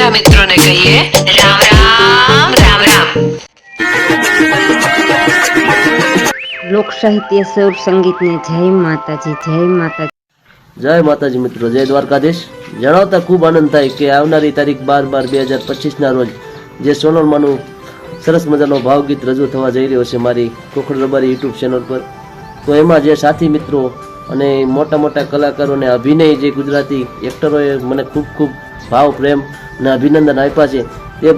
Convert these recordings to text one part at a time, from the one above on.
બધા મિત્રોને કહીએ રામ રામ રામ રામ। લોક સાહિત્ય સૌર સંગીતને જય માતાજી, જય માતાજી। જય માતાજી મિત્રો, જય દ્વારકાધીશ। જણાવતા ખૂબ આનંદ થાય કે આવનારી તારીખ 12/12/2025 રોજ જે સોનલમાનું સરસ મજાનો ભાવગીત રજૂ થવા જઈ રહ્યો છે મારી ખોખડ રબારી યુટ્યુબ ચેનલ પર। તો એમાં જે સાથી મિત્રો અને મોટા મોટા કલાકારોને અભિનય જે ગુજરાતી એક્ટરોએ મને ખૂબ ખૂબ ભાવ પ્રેમ અને અભિનંદન આપ્યા છે તે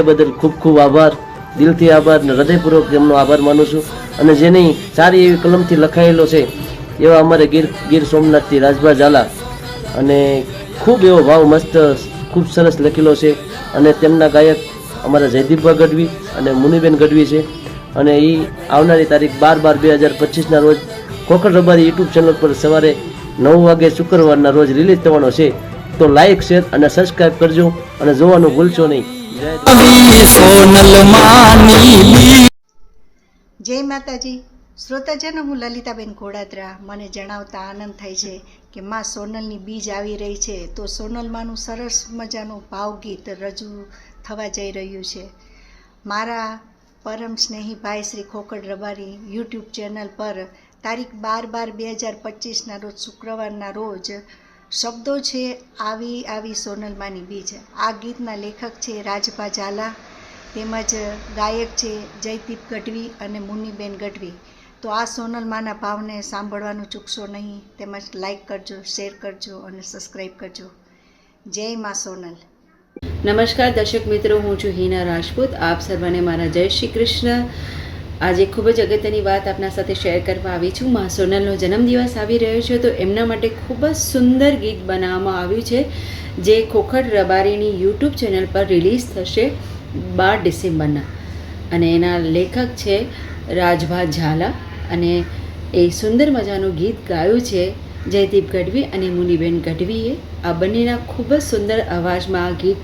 બદલ ખૂબ ખૂબ આભાર, દિલથી આભાર અને હૃદયપૂર્વક એમનો આભાર માનું છું। અને જેની સારી એવી કલમથી લખાયેલો છે એવા અમારે ગીર સોમનાથથી રાજભા ઝાલા, અને ખૂબ એવો ભાવ મસ્ત ખૂબ સરસ લખેલો છે। અને તેમના ગાયક અમારા જયદીપભાઈ ગઢવી અને મુનિબેન ગઢવી છે। અને એ આવનારી તારીખ 12/12/2025 રોજ ખોખડ રબારી યુટ્યુબ ચેનલ પર સવારે 9 વાગે શુક્રવારના રોજ રિલીઝ થવાનો છે। તો લાઈક, શેર અને સબસ્ક્રાઈબ કરજો અને જોવાનું ભૂલશો નહીં। જય માતાજી શ્રોતાજનો, હું લલિતાબેન ઘોડાદરા। મને જણાવતા આનંદ થાય છે કે માં સોનલની બીજ આવી રહી છે, તો સોનલમાંનું સરસ મજાનું ભાવગીત રજૂ થવા જઈ રહ્યું છે મારા પરમ સ્નેહી ભાઈ શ્રી ખોખડ રબારી યુટ્યુબ ચેનલ પર તારીખ 12/12/2025 રોજ શુક્રવારના રોજ શબ્દો છે આવી આવી સોનલમાની બીજ। આ ગીતના લેખક છે રાજભા ઝાલા, તેમજ ગાયક છે જયદીપ ગઢવી અને મુનિબેન ગઢવી। તો આ સોનલમાના ભાવને સાંભળવાનું ચૂકશો નહીં, તેમજ લાઈક કરજો, શેર કરજો અને સબસ્ક્રાઈબ કરજો। જય મા સોનલ। નમસ્કાર દર્શક મિત્રો, હું છું હિના રાજપૂત। આપ સર્વને મારા જય શ્રી કૃષ્ણ। આજે ખૂબ જ અગત્યની વાત આપના સાથે શેર કરવા આવી છું। મા સોનલનો જન્મદિવસ આવી રહ્યો છે, તો એમના માટે ખૂબ જ સુંદર ગીત બનાવવામાં આવ્યું છે જે ખોખડ રબારીની યુટ્યુબ ચેનલ પર રિલીઝ થશે 12 ડિસેમ્બરના। અને એના લેખક છે રાજભા ઝાલા, અને એ સુંદર મજાનું ગીત ગાયું છે જયદીપ ગઢવી અને મુનિબેન ગઢવીએ। આ બંનેના ખૂબ જ સુંદર અવાજમાં આ ગીત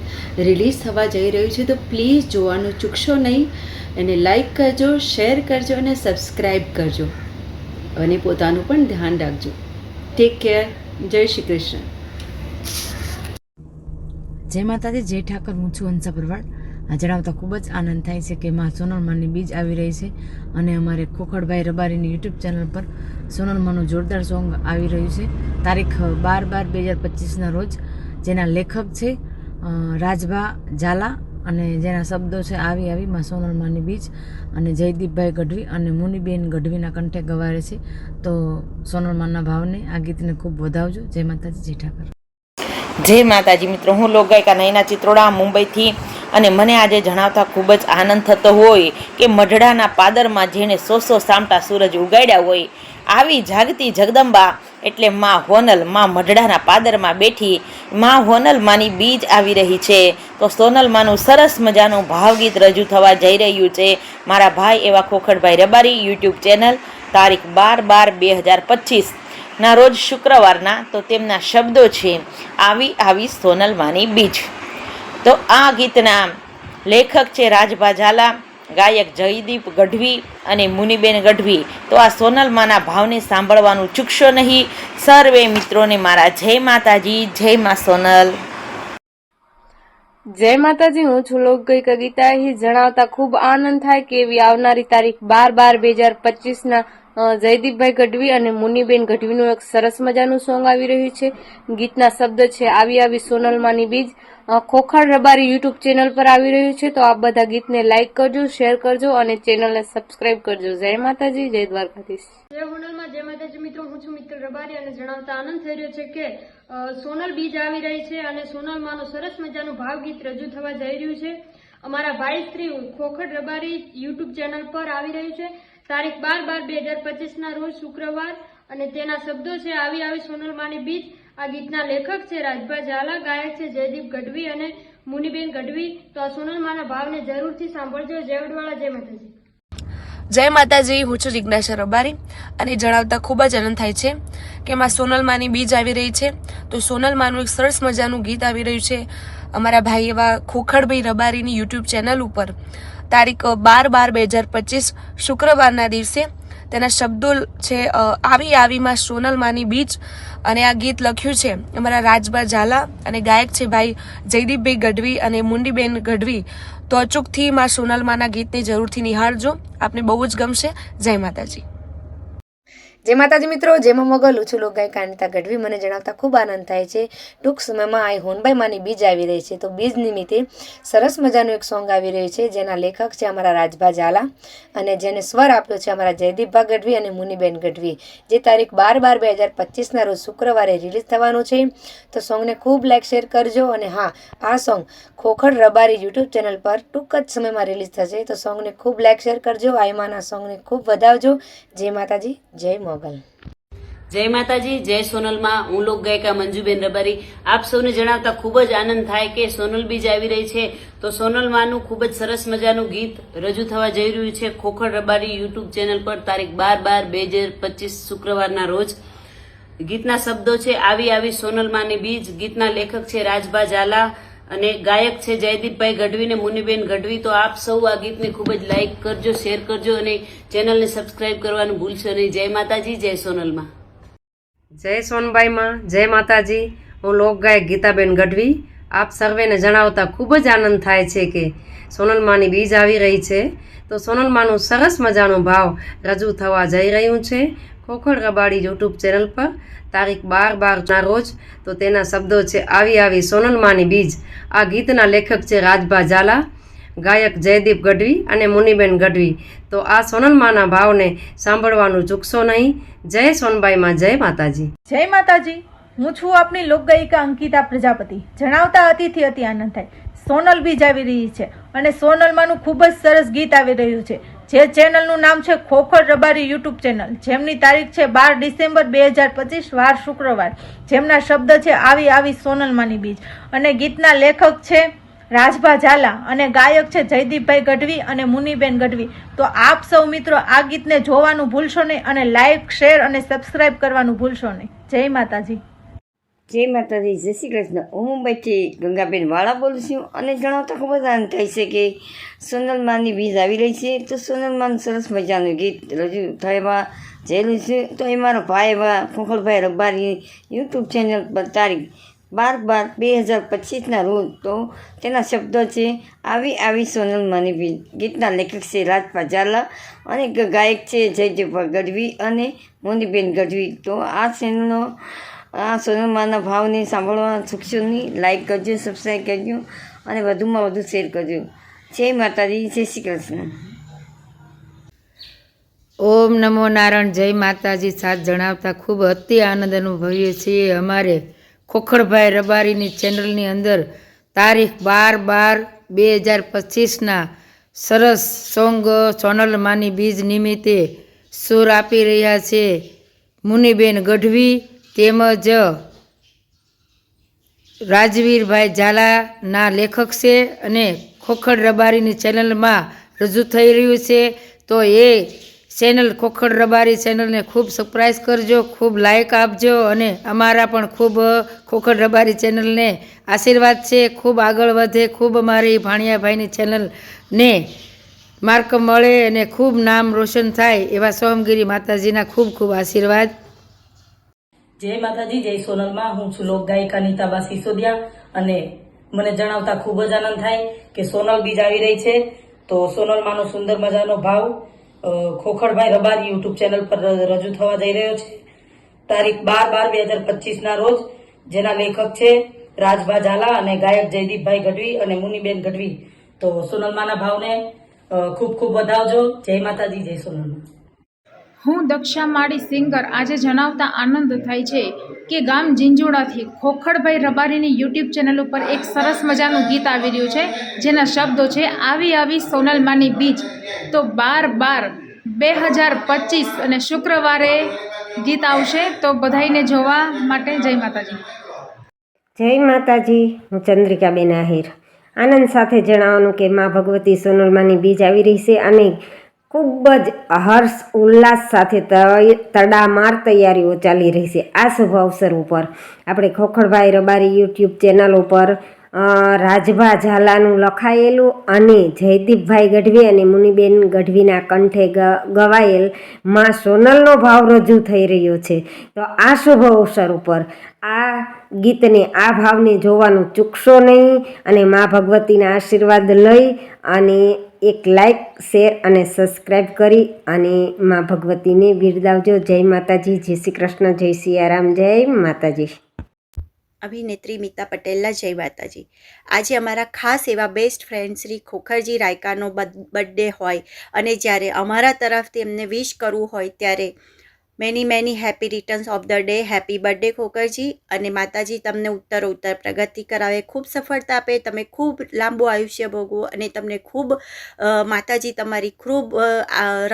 રિલીઝ થવા જઈ રહ્યું છે, તો પ્લીઝ જોવાનું ચૂકશો નહીં। એને લાઈક કરજો, શેર કરજો અને સબસ્ક્રાઈબ કરજો, અને પોતાનું પણ ધ્યાન રાખજો। Take care. જય શ્રી કૃષ્ણ। જય માતાજી, જય ઠાકર। હું છું હંસા પરવાળ। આ જણાવતા ખૂબ જ આનંદ થાય છે કે માં સોનલમાની બીજ આવી રહી છે, અને અમારે ખોખડભાઈ રબારીની યુટ્યુબ ચેનલ પર સોનલમાનું જોરદાર સોંગ આવી રહ્યું છે તારીખ 12/12/2025 રોજ, જેના લેખક છે રાજભા ઝાલા અને જેના શબ્દો છે આવી આવી માં સોનલમાની બીજ, અને જયદીપભાઈ ગઢવી અને મુનિબેન ગઢવીના કંઠે ગવારે છે। તો સોનલમાના ભાવને આ ગીતને ખૂબ વધાવજો। જય માતાજી, જય ઠાકર। જય માતાજી મિત્રો, હું લોકગાયિકા નયના ચિત્રોડા મુંબઈથી, અને મને આજે જણાવતા ખૂબ જ આનંદ થતો હોય કે મઢડાના પાદરમાં જેણે 100 સામટા સૂરજ ઉગાડ્યા હોય, આવી જાગતી જગદંબા એટલે માં હોનલ, માં મઢડાના પાદરમાં બેઠી માં હોનલમાની બીજ આવી રહી છે। તો સોનલમાનું સરસ મજાનું ભાવગીત રજૂ થવા જઈ રહ્યું છે મારા ભાઈ એવા ખોખડભાઈ રબારી યુટ્યુબ ચેનલ તારીખ 12/12/2025 ના રોજ શુક્રવારના। તો તેમના શબ્દો છે આવી આવી સોનલમાની બીજ। તો આ ગીતના લેખક છે રાજભા ઝાલા, ગાયક જયદીપ ગઢવી અને મુનિબેન ગઢવી। તો આ સોનલમાના ભાવને સાંભળવાનું ચૂકશો નહીં। સર્વે મિત્રોને મારા જય માતાજી, જય મા સોનલ। જય માતાજી, હું છું લોકગાયિકા ગીતા અહીં। જણાવતા ખૂબ આનંદ થાય કે એવી આવનારી તારીખ 12/12/2025 જયદીપભાઈ ગઢવી અને મુનિબેન ગઢવીનું એક સરસ મજાનું સોંગ આવી રહ્યું છે। ગીતના શબ્દ છે આવી આવી સોનલમાની બીજ। ખોખડ રબારી યુટ્યુબ ચેનલ પર આવી રહ્યું છે, તો આ બધા ગીતને લાઈક કરજો, શેર કરજો અને ચેનલને સબસ્ક્રાઈબ કરજો। જય માતાજી, જય દ્વારકાધીશ। જય હોનલમાં, જય માતાજી મિત્રો, હું છું મિત્ર રબારી, અને જણાવતા આનંદ થઈ રહ્યો છે કે સોનલ બીજ આવી રહી છે, અને સોનલમાંનું સરસ મજાનું ભાવગીત રજૂ થવા જઈ રહ્યું છે અમારા ભાઈ શ્રી ખોખડ રબારી યુટ્યુબ ચેનલ પર આવી રહ્યું છે તારીખ 12/12/2025 રોજ શુક્રવાર, અને તેના શબ્દો છે આવી આવી સોનલમાની બીજ। આ ગીતના લેખક છે રાજભા ઝાલા, ગાયક છે જયદીપ ગઢવી અને મુનિબેન ગઢવી। તો આ સોનલમાના ભાવને જરૂરથી સાંભળજો। જય વડવાળા, જય માતાજી। જય માતાજી, હું છું જિજ્ઞાસા રબારી, અને જણાવતા ખૂબ જ આનંદ થાય છે કે માં સોનલમાની બીજ આવી રહી છે। તો સોનલમાનું એક સરસ મજાનું ગીત આવી રહ્યું છે અમારા ભાઈ એવા ખોખડભાઈ રબારીની યુટ્યુબ ચેનલ ઉપર તારીખ 12/12/2025 શુક્રવારના દિવસે તેના શબ્દો છે આવી આવીમાં સોનલમાની બીજ, અને આ ગીત લખ્યું છે અમારા રાજબા ઝાલા, અને ગાયક છે ભાઈ જયદીપભાઈ ગઢવી અને મુંડીબેન ગઢવી. તો અચૂકથી માં સોનલમાના ગીતને જરૂરથી નિહાળજો, આપને બહુ જ ગમશે. જય માતાજી. જય માતાજી મિત્રો, જેમાં મગલ હું છું લોકગાયિકા અનિતા ગઢવી. મને જણાવતા ખૂબ આનંદ થાય છે, ટૂંક સમયમાં આ હોનબાઈ માની બીજ આવી રહી છે. તો બીજ નિમિત્તે સરસ મજાનું એક સોંગ આવી રહ્યું છે, જેના લેખક છે અમારા રાજભા ઝાલા અને જેને સ્વર આપ્યો છે અમારા જયદીપભા ગઢવી અને મુનિબેન ગઢવી. જે તારીખ 12/12/2025 રોજ શુક્રવારે રિલીઝ થવાનું છે. તો સોંગને ખૂબ લાઈક શેર કરજો. અને હા, આ સોંગ ખોખડ રબારી યુટ્યુબ ચેનલ પર ટૂંક જ સમયમાં રિલીઝ થશે. તો સોંગને ખૂબ લાઈક શેર કરજો. આઈમાના સોંગને ખૂબ વધાવજો. જય માતાજી, જય મોગલ. જય માતાજી, જય સોનલમાં. હું લોક ગાયિકા મંજુબેન રબારી. આપ સૌને જણાવતા ખૂબ જ આનંદ થાય કે સોનલ બીજ આવી રહી છે. તો સોનલમાંનું ખૂબ જ સરસ મજાનું ગીત રજૂ થવા જઈ રહ્યું છે ખોખડ રબારી યુટ્યુબ ચેનલ પર તારીખ 12/12/2025 શુક્રવારના રોજ. ગીતના શબ્દો છે આવી આવી સોનલમાની બીજ. ગીતના લેખક છે રાજભા ઝાલા અને ગાયક છે જયદીપભાઈ ગઢવી ને મુનિબેન ગઢવી. તો આપ સૌ આ ગીતને ખૂબ જ લાઈક કરજો, શેર કરજો અને ચેનલને સબસ્ક્રાઇબ કરવાનું ભૂલશો નહીં. જય માતાજી, જય સોનલમાં. જય સોનબાઈમાં, જય માતાજી. હું લોકગાયક ગીતાબેન ગઢવી. આપ સર્વેને જણાવતા ખૂબ જ આનંદ થાય છે કે સોનલમાની બીજ આવી રહી છે. તો સોનલમાનું સરસ મજાનું ભાવ રજૂ થવા જઈ રહ્યું છે ખોખડ રબાડી યુટ્યુબ ચેનલ પર તારીખ 12/12 રોજ. તો તેના શબ્દો છે આવી આવી સોનલમાની બીજ. આ ગીતના લેખક છે રાજભા ઝાલા, ગાયક જયદીપ ગઢવી અને મુનિબેન ગઢવી. તો આ સોનલમાના ભાવને સાંભળવાનું ચૂકશો નહીં. જય સોનબાઈમાં, જય માતાજી. જય માતાજી. હું છું આપની લોકગાયિકા અંકિતા પ્રજાપતિ. જણાવતા અતિથી અતિ આનંદ થાય. સોનલ બીજ આવી રહી છે અને સોનલમાંનું ખૂબ જ સરસ ગીત આવી રહ્યું છે. જે ચેનલનું નામ છે ખોખડ રબારી યુટ્યુબ ચેનલ, જેમની તારીખ છે 12 ડિસેમ્બર 2025 વાર શુક્રવાર. જેમના શબ્દ છે આવી આવી સોનલમાની બીજ, અને ગીતના લેખક છે રાજભા ઝાલા અને ગાયક છે જયદીપભાઈ ગઢવી અને મુનિબેન ગઢવી. તો આપ સૌ મિત્રો આ ગીતને જોવાનું ભૂલશો નહીં અને લાઈક, શેર અને સબસ્ક્રાઇબ કરવાનું ભૂલશો નહીં. જય માતાજી. જય માતાજી, જય શ્રી કૃષ્ણ. હું મુંબઈથી ગંગાબેન વાળા બોલું છું અને જણાવતા ખૂબ જ આનંદ થાય છે કે સોનલમાની બીજ આવી રહી છે. તો સોનલમાનું સરસ મજાનું ગીત રજૂ થવા જયેલું છે. તો એ મારો ભાઈ એવા ખોખડભાઈ રબારી યુટ્યુબ ચેનલ પર તારીખ 12/12/2025 રોજ. તો તેના શબ્દો છે આવી આવી સોનલમાની બીજ. ગીતના લેખક છે રાજભા ઝાલા અને ગાયક છે જયદીપભાઈ ગઢવી અને મોનીબેન ગઢવી. તો આ ચેનલનો આ સોનલમાના ભાવને સાંભળવા ચૂકશો નહીં. લાઈક કરજો, સબસ્ક્રાઈબ કરજો અને વધુમાં વધુ શેર કરજો. જય માતાજી, જય શ્રી કૃષ્ણ. ઓમ નમો નારાયણ. જય માતાજી. સાથ જણાવતા ખૂબ અતિ આનંદ અનુભવીએ છીએ. અમારે ખોખડભાઈ રબારીની ચેનલની અંદર તારીખ 12/12/2025 સરસ સોંગ સોનલમાની બીજ નિમિત્તે સુર આપી રહ્યા છે મુનિબેન ગઢવી તેમજ રાજવીરભાઈ ઝાલાના લેખક છે અને ખોખડ રબારીની ચેનલમાં રજૂ થઈ રહ્યું છે. તો એ ચેનલ ખોખડ રબારી ચેનલને ખૂબ સબસ્ક્રાઈબ કરજો, ખૂબ લાઈક આપજો અને અમારા પણ ખૂબ ખોખડ રબારી ચેનલને આશીર્વાદ છે. ખૂબ આગળ વધે, ખૂબ અમારી ભાણિયાભાઈની ચેનલને માર્ક મળે અને ખૂબ નામ રોશન થાય એવા સોમગીરી માતાજીના ખૂબ ખૂબ આશીર્વાદ. જય માતાજી, જય સોનલમાં. હું છું લોકગાયિકા નીતાબા સિસોદિયા અને મને જણાવતા ખૂબ જ આનંદ થાય કે સોનલ બીજ આવી રહી છે. તો સોનલમાંનો સુંદર મજાનો ભાવ ખોખડભાઈ રબારી યુટ્યુબ ચેનલ પર રજૂ થવા જઈ રહ્યો છે તારીખ 12/12/2025 રોજ. જેના લેખક છે રાજભા ઝાલા અને ગાયક જયદીપભાઈ ગઢવી અને મુનિબેન ગઢવી. તો સોનલમાના ભાવને ખૂબ ખૂબ વધાવજો. જય માતાજી, જય સોનલમાં. હું દક્ષા માળી સિંગર. આજે જણાવતા આનંદ થાય છે કે ગામ જીંજોડાથી ખોખડભાઈ રબારીની યુટ્યુબ ચેનલ ઉપર એક સરસ મજાનું ગીત આવી રહ્યું છે, જેના શબ્દો છે આવી આવી સોનલમાની બીજ. તો 12/12/2025 અને શુક્રવારે ગીત આવશે. તો બધાઈને જોવા માટે જય માતાજી. જય માતાજી. હું ચંદ્રિકાબેન આહિર. આનંદ સાથે જણાવવાનું કે મા ભગવતી સોનલમાની બીજ આવી રહી છે અને ખૂબ જ હર્ષ ઉલ્લાસ સાથે તડામાર તૈયારીઓ ચાલી રહી છે. આ શુભ અવસર ઉપર આપણે ખોખડભાઈ રબારી યુટ્યુબ ચેનલ ઉપર રાજભા ઝાલાનું લખાયેલું અને જયદીપભાઈ ગઢવી અને મુનિબેન ગઢવીના કંઠે ગવાયેલ માં સોનલનો ભાવ રજૂ થઈ રહ્યો છે. તો આ શુભ અવસર ઉપર આ ગીતને, આ ભાવને જોવાનું ચૂકશો નહીં અને માં ભગવતીના આશીર્વાદ લઈ અને એક લાઈક, શેર અને સબસ્ક્રાઈબ કરી અને માં ભગવતીને બિરદાવજો. જય માતાજી, જય શ્રી કૃષ્ણ, જય સિયારામ, જય માતાજી. અભિનેત્રી મિતા પટેલના જય માતાજી. આજે અમારા ખાસ એવા બેસ્ટ ફ્રેન્ડ શ્રી ખોખરજી રાયકાનો બર્થડે હોય અને જ્યારે અમારા તરફથી એમને વિશ કરવું હોય ત્યારે many happy returns of the day. Happy birthday Khokharji, અને માતાજી તમને ઉત્તરોત્તર પ્રગતિ કરાવે, ખૂબ સફળતા આપે, તમે ખૂબ લાંબુ આયુષ્ય ભોગવો અને તમને ખૂબ માતાજી તમારી ખૂબ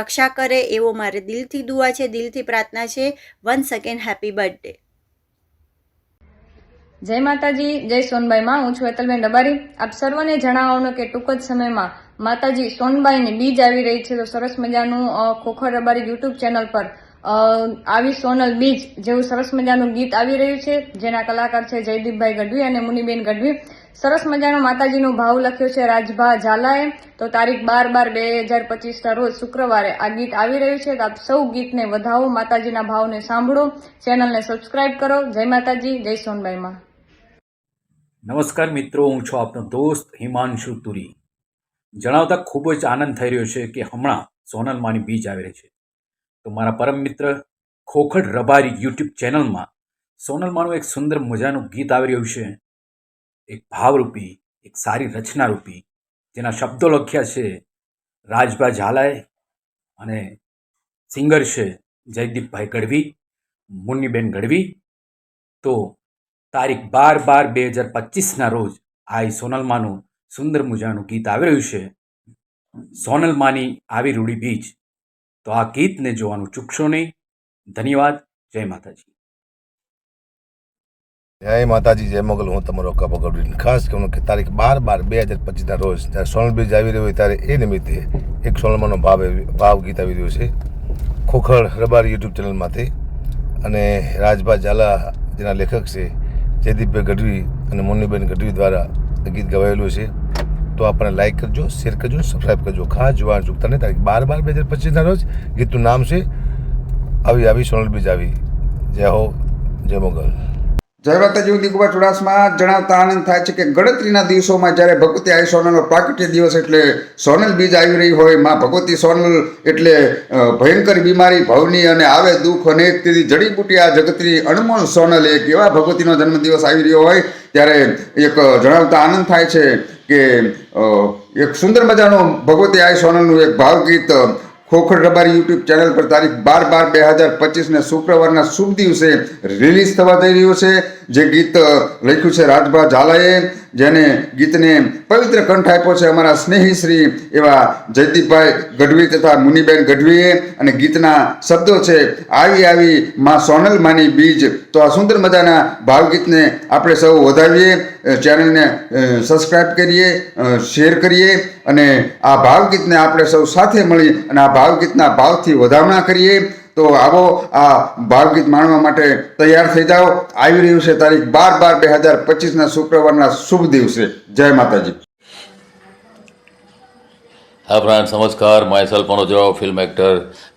રક્ષા કરે એવો મારે દિલથી દુઆ છે, દિલથી પ્રાર્થના છે. Once again happy birthday. જય માતાજી, જય સોનબાઈમાં. હું છું હેતલબેન રબારી. આપ સર્વને જણાવવાનું કે ટૂંક જ સમયમાં માતાજી સોનબાઈની બીજ આવી રહી છે. તો સરસ મજાનું ખોખર રબારી યુટ્યુબ ચેનલ પર આવી સોનલ બીજ જેવું સરસ મજાનું ગીત આવી રહ્યું છે, જેના કલાકાર છે જયદીપભાઈ ગઢવી અને મુનિબેન ગઢવી. સરસ મજાનો માતાજીનો ભાવ લખ્યો છે રાજભા ઝાલાએ. તો તારીખ 12/12/2025ના રોજ શુક્રવારે આ ગીત આવી રહ્યું છે. તો આપ સૌ ગીતને વધાવો, માતાજીના ભાવને સાંભળો, ચેનલને સબસ્ક્રાઈબ કરો. જય માતાજી, જય સોનબાઈમાં. નમસ્કાર મિત્રો, હું છું આપનો દોસ્ત હિમાંશુ તુરી. જણાવતા ખૂબ જ આનંદ થઈ રહ્યો છે કે હમણાં સોનલમાની બીજ આવી રહી છે. તો મારા પરમ મિત્ર ખોખર રબારી યુટ્યુબ ચેનલમાં સોનલમાનું એક સુંદર મજાનું ગીત આવી રહ્યું છે, એક ભાવરૂપી, એક સારી રચનારૂપી, જેના શબ્દો લખ્યા છે રાજભા ઝાલાએ અને સિંગર છે જયદીપભાઈ ગઢવી, મુન્નીબેન ગઢવી. તો તારીખ 12/12/2025ના રોજ આ સોનલમાનું સુંદર મજાનું ગીત આવી રહ્યું છે, સોનલમાની આવી રૂડી બીજ. તો આ ગીતને જોવાનું ચૂકશો નહીં. ધન્યવાદ. જય માતાજી. જય માતાજી, જય મોગલ. હું તમારો કપો ગઢવી. ખાસ કહું કે તારીખ 12/12/2025ના રોજ જ્યારે સોનલ બીજ આવી રહ્યો હોય ત્યારે એ નિમિત્તે એક સોનલમાનો ભાવ ગીત આવી રહ્યું છે ખોખર રબારી યુટ્યુબ ચેનલમાંથી, અને રાજભા ઝાલા જેના લેખક છે જયદીપભાઈ ગઢવી અને મુન્નીબેન ગઢવી દ્વારા ગીત ગવાયેલું છે. તો આપણે લાઈક કરજો, શેર કરજો, સબસ્ક્રાઈબ કરજો. ખાસ જોવાનું ચૂકતા નહીં. તારીખ 12/12/2025ના રોજ ગીતનું નામ છે આવી સોનલ બીજ આવી. જય હો, જય મોગલ. જય માતાજી. હું દીકુબા ચુડાસમા. જણાવતા આનંદ થાય છે કે ગણતરીના દિવસોમાં જ્યારે ભગવતી આવી સોનલનો પ્રાગટ્ય દિવસ એટલે સોનલ બીજ આવી રહી હોય, માં ભગવતી સોનલ એટલે ભયંકર બીમારી ભવની અને આવે દુઃખ અનેક તેથી જડીબુટી આ જગતની અણમોલ સોનલ એક એવા ભગવતીનો જન્મદિવસ આવી રહ્યો હોય ત્યારે એક જણાવતા આનંદ થાય છે કે એક સુંદર મજાનું ભગવતી આવી સોનલનું એક ભાવગીત ખોખર રબારી યુટ્યુબ ચેનલ પર તારીખ 12/12/2025ને શુક્રવારના શુભ દિવસે રિલીઝ થવા જઈ રહ્યું છે. જે ગીત લખ્યું છે રાજભા ઝાલાએ, જેને ગીતને પવિત્ર કંઠ આપ્યો છે અમારા સ્નેહી શ્રી એવા જયદીપભાઈ ગઢવી તથા મુનિબેન ગઢવીએ, અને ગીતના શબ્દો છે આવી માં સોનલ માની બીજ. તો આ સુંદર મજાના ભાવગીતને આપણે સૌ વધાવીએ, ચેનલને સબસ્ક્રાઈબ કરીએ, શેર કરીએ અને આ ભાવગીતને આપણે સૌ સાથે મળી અને આ ભાવગીતના ભાવથી વધામણા કરીએ. તો આવો આ ભાવગીત માણવા માટે તૈયાર થઈ જાઓ. આવી રહ્યું છે તારીખ 12/12/2025ના શુક્રવારના શુભ દિવસે. જય માતાજી. હા ફ્રેન્ડ્સ, નમસ્કાર. Myself Manojrao, film actor.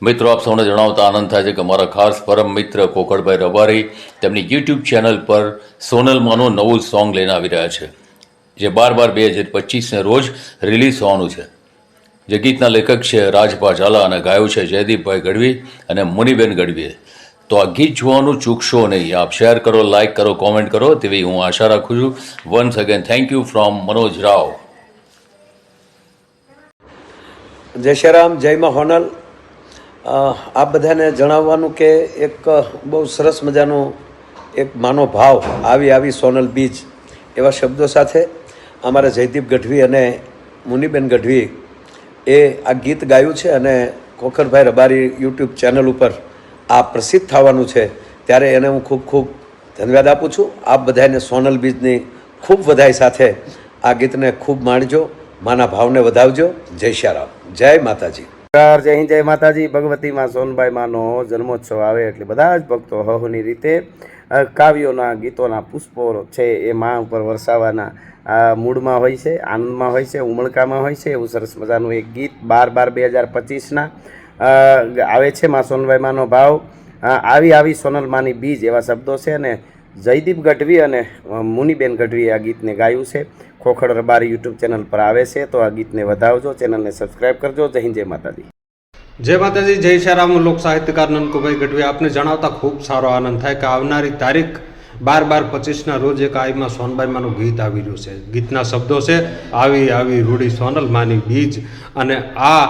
મિત્રો, આપ સૌને જણાવતા આનંદ થાય છે કે મારા ખાસ પરમ મિત્ર ખોખરભાઈ રબારી તેમની યુટ્યુબ ચેનલ પર સોનલમાનું નવું સોંગ લઈને આવી રહ્યા છે, જે 12/12/2025ને રોજ રિલીઝ થવાનું છે. જે ગીતના લેખક છે રાજભા ઝાલા અને ગાયું છે જયદીપભાઈ ગઢવી અને મુનિબેન ગઢવીએ. તો આ ગીત જોવાનું ચૂકશો નહીં. આપ શેર કરો, લાઇક કરો, કોમેન્ટ કરો તેવી હું આશા રાખું છું. Once again thank you from Manoj Rao. જય શ્રી રામ, જય માં હોનલ. આપ બધાને જણાવવાનું કે એક બહુ સરસ મજાનો એક માનો ભાવ આવી સોનલ બીજ એવા શબ્દો સાથે અમારા જયદીપ ગઢવી અને મુનિબેન ગઢવી એ આ ગીત ગાયું છે અને ખોખરભાઈ રબારી યુટ્યુબ ચેનલ ઉપર આ પ્રસિદ્ધ થવાનું છે. ત્યારે એને હું ખૂબ ખૂબ ધન્યવાદ આપું છું. આપ બધાને સોનલ બીજની ખૂબ વધાઈ સાથે આ ગીતને ખૂબ માણજો, માના ભાવને વધાવજો. જય શ્રી રામ, જય માતાજી. જય હિન્દ, જય માતાજી. ભગવતી માં સોનબાઈ માનો જન્મોત્સવ આવે એટલે બધા જ ભક્તો હહોની રીતે કાવ્યોના ગીતોના પુષ્પો છે એ મા ઉપર વરસાવવાના મૂડમાં હોય છે, આનંદમાં હોય છે, ઉમળકામાં હોય છે. એવું સરસ મજાનું એક ગીત 12/12/2025 આવે છે. મા સોનલબાઈ માનો ભાવ આવી આવી સોનલ માની બીજ એવા શબ્દો છે અને જયદીપ ગઢવી અને મુનિબેન ગઢવીએ આ ગીતને ગાયું છે. ખોખડ રબારી યુટ્યુબ ચેનલ પર આવે છે, તો આ ગીતને વધાવજો, ચેનલને સબસ્ક્રાઈબ કરજો. જય હિન્દ, જય માતાજી. જય માતાજી, જય શ્યારામ. લોક સાહિત્યકાર નનકુભાઈ ગઢવી. આપને જણાવતા ખૂબ સારો આનંદ થાય કે આવનારી તારીખ 12/12/25 રોજ એક આઈમાં સોનબાઈ માનું ગીત આવી રહ્યું છે. ગીતના શબ્દો છે આવી આવી રૂડી સોનલ માની બીજ, અને આ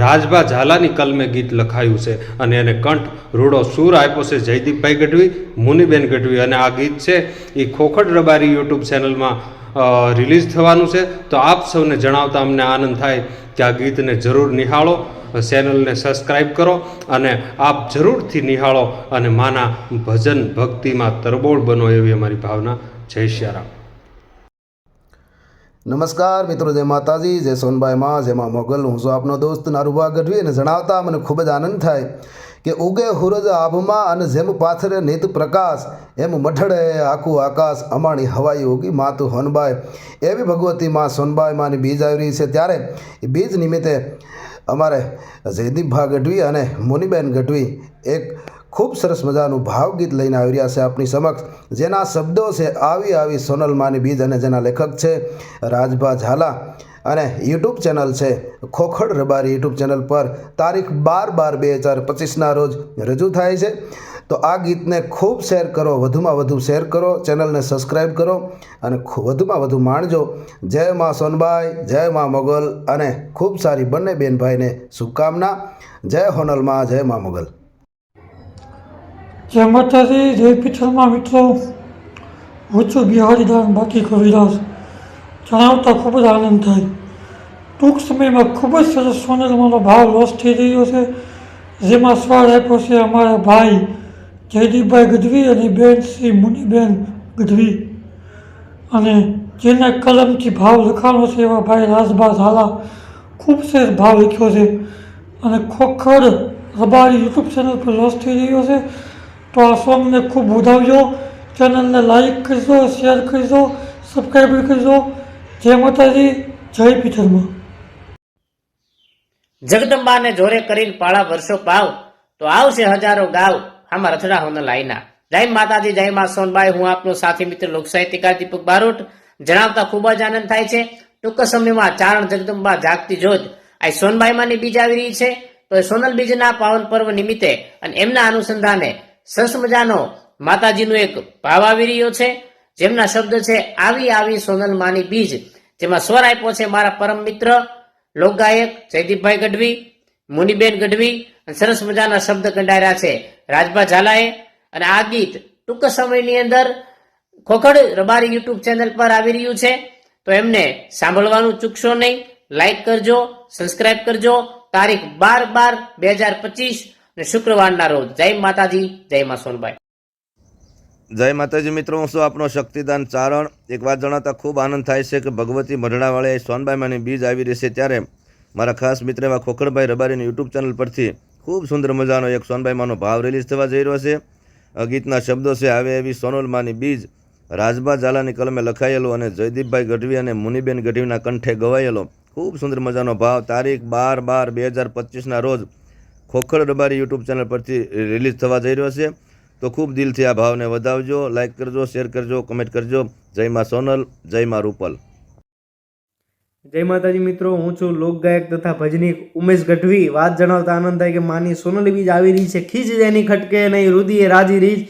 રાજભા ઝાલાની કલમે ગીત લખાયું છે અને એને કંઠ રૂડો સૂર આપ્યો છે જયદીપભાઈ ગઢવી, મુનિબેન ગઢવી. અને આ ગીત છે એ ખોખડ રબારી યુટ્યુબ ચેનલમાં રિલીઝ થવાનું છે. તો આપ સૌને જણાવતા અમને આનંદ થાય કે આ ગીતને જરૂર નિહાળો, ચેનલને સબસ્ક્રાઈબ કરો અને આપ જરૂરથી નિહાળો અને માના ભજન ભક્તિમાં તરબોળ બનો એવી અમારી ભાવના. જય શ્યારામ. નમસ્કાર મિત્રો, જય માતાજી, જય સોનબાઈ માં, જય મા મોગલ. હું છું આપનો દોસ્ત નારુભા ગઢવી અને જણાવતા મને ખૂબ જ આનંદ થાય કે ઉગે હુરજ આભમાં અને જેમ પાથરે નિત પ્રકાશ એમ મઠડે આખું આકાશ અમાણી હવાઈ ઉગી માતું હોનબાઈ. એવી ભગવતી માં સોનબાઈ માની બીજ આવી રહી છે. ત્યારે એ બીજ નિમિત્તે અમારે જયદીપભા ગઢવી અને મુનિબેન ગઢવી એક ખૂબ સરસ મજાનું ભાવગીત લઈને આવી રહ્યા છે આપણી સમક્ષ, જેના શબ્દો છે આવી આવી સોનલ માની બીજ અને જેના લેખક છે રાજભા ઝાલા. અને યુટ્યુબ ચેનલ છે ખોખડ રબારી યુટ્યુબ ચેનલ પર તારીખ 12/12/2025 રોજ રજૂ થાય છે. તો આ ગીતને ખૂબ શેર કરો, વધુમાં વધુ શેર કરો, ચેનલને સબસ્ક્રાઈબ કરો અને વધુમાં વધુ માણજો. જય મા સોનબાઈ, જય મા મોગલ અને ખૂબ સારી બંને બેન ભાઈને શુભકામના. જય હોનલમાં, જય મા મોગલ. જય માતાજી, જય પિથલમાં. મિત્રો, હું છું બિહારીદાન બાકી કવિરાજ. જણાવતા ખૂબ જ આનંદ થાય. ટૂંક સમયમાં ખૂબ જ સરસ સોનલમાંનો ભાવ લોસ થઈ રહ્યો છે, જેમાં સ્વાર આપ્યો છે અમારા ભાઈ જયદીપભાઈ ગઢવી અને બેન શ્રી મુનિબેન ગઢવી, અને જેના કલમથી ભાવ લખાણો છે એવા ભાઈ રાજભા ઝાલા ખૂબ સરસ ભાવ લખ્યો છે. અને ખોખડ રબારી યુટ્યુબ ચેનલ પર લોન્ચ થઈ રહ્યો છે. તો આ સોંગને ખૂબ વધાવજો, ચેનલને લાઈક કરજો, શેર કરજો, સબસ્ક્રાઈબ કરજો. જય માતાજી, જય પિથરમાં. જગદંબાને જોરે કરીને પાળા વર્ષો પાવ, તો આવશે હજારો ગાવ આમાં રથડા હોનલ આઈના. જય માતાજી, જય મા સોનબાઈ. હું આપનો સાથી મિત્ર લોક સાહિત્યકાર દીપક બારોટ. જણાવતા ખૂબ જ આનંદ થાય છે. ટૂંક સમયમાં ચારણ જગદંબા જાગતી જોત આ સોનબાઈ માની બીજ આવી રહી છે. તો એ સોનલ બીજના પાવન પર્વ નિમિત્તે અને એમના અનુસંધાને સરસ મજાનો માતાજીનો એક ભાવ આવી રહ્યો છે, જેમના શબ્દ છે આવી આવી સોનલ માની બીજ, જેમાં સ્વર આપ્યો છે મારા પરમ મિત્ર લોકગાયક જયદીપભાઈ ગઢવી, મુનિબેન ગઢવી, અને સરસ મજાના શબ્દ કંડાર્યા છે રાજભા ઝાલાએ. અને આ ગીત ટૂંક સમયની અંદર ખોખડ રબારી યુટ્યુબ ચેનલ પર આવી રહ્યું છે. તો એમને સાંભળવાનું ચૂકશો નહીં. લાઈક કરજો, સબસ્ક્રાઈબ કરજો. તારીખ 12/12/2025 અને શુક્રવારના રોજ. જય માતાજી, જય મા સોનબાઈ. જય માતાજી મિત્રો, હું છું આપનો શક્તિદાન ચારણ. એક વાત જણાવતા ખૂબ આનંદ થાય છે કે ભગવતી મઢડાવાળે સોનબાઈ માની બીજ આવી રહી છે. ત્યારે મારા ખાસ મિત્ર એવા ખોખડભાઈ રબારીની યુટ્યુબ ચેનલ પરથી ખૂબ સુંદર મજાનો એક સોનબાઈ માનો ભાવ રિલીઝ થવા જઈ રહ્યો છે. ગીતના શબ્દો છે આવે એવી સોનલ માની બીજ, રાજભા ઝાલાની કલમે લખાયેલો અને જયદીપભાઈ ગઢવી અને મુનિબેન ગઢવીના કંઠે ગવાયેલો ખૂબ સુંદર મજાનો ભાવ તારીખ 12/12/2025 રોજ ખોખડ રબારી યુટ્યુબ ચેનલ પરથી રિલીઝ થવા જઈ રહ્યો છે. તો ખૂબ દિલથી આ ભાવને વધાવજો, લાઈક કરજો, શેર કરજો, કમેન્ટ કરજો. જય મા સોનલ, જય મા રૂપલ. જય માતાજી મિત્રો, હું છું લોકગાયક તથા ભજનીક ઉમેશ ગઢવી. વાત જણાવતા આનંદ થાય કે માની સોનલ બીજ આવી રહી છે. ખીચ જેની ખટકે નહીં, રુદીએ રાજી રીજ,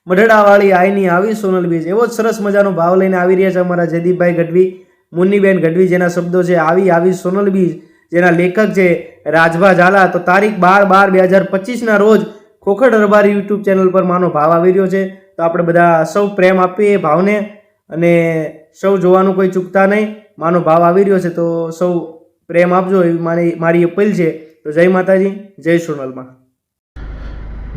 મઢડાવાળી આઈની આવી સોનલ બીજ. એવો જ સરસ મજાનો ભાવ લઈને આવી રહ્યા છે અમારા જયદીપભાઈ ગઢવી, મુન્નીબેન ગઢવી, જેના શબ્દો છે આવી આવી સોનલ બીજ, જેના લેખક છે રાજભા ઝાલા. તો તારીખ 12/12/2025 રોજ ખોખડ રબારી યુટ્યુબ ચેનલ પર માનો ભાવ આવી રહ્યો છે. તો આપણે બધા સૌ પ્રેમ આપીએ ભાવને અને સૌ જોવાનું કોઈ ચૂકતા નહીં. માનો ભાવ આવી રહ્યો છે તો સૌ પ્રેમ આપજો એવી મારી અપીલ છે. તો જય માતાજી, જય સોનલમાં.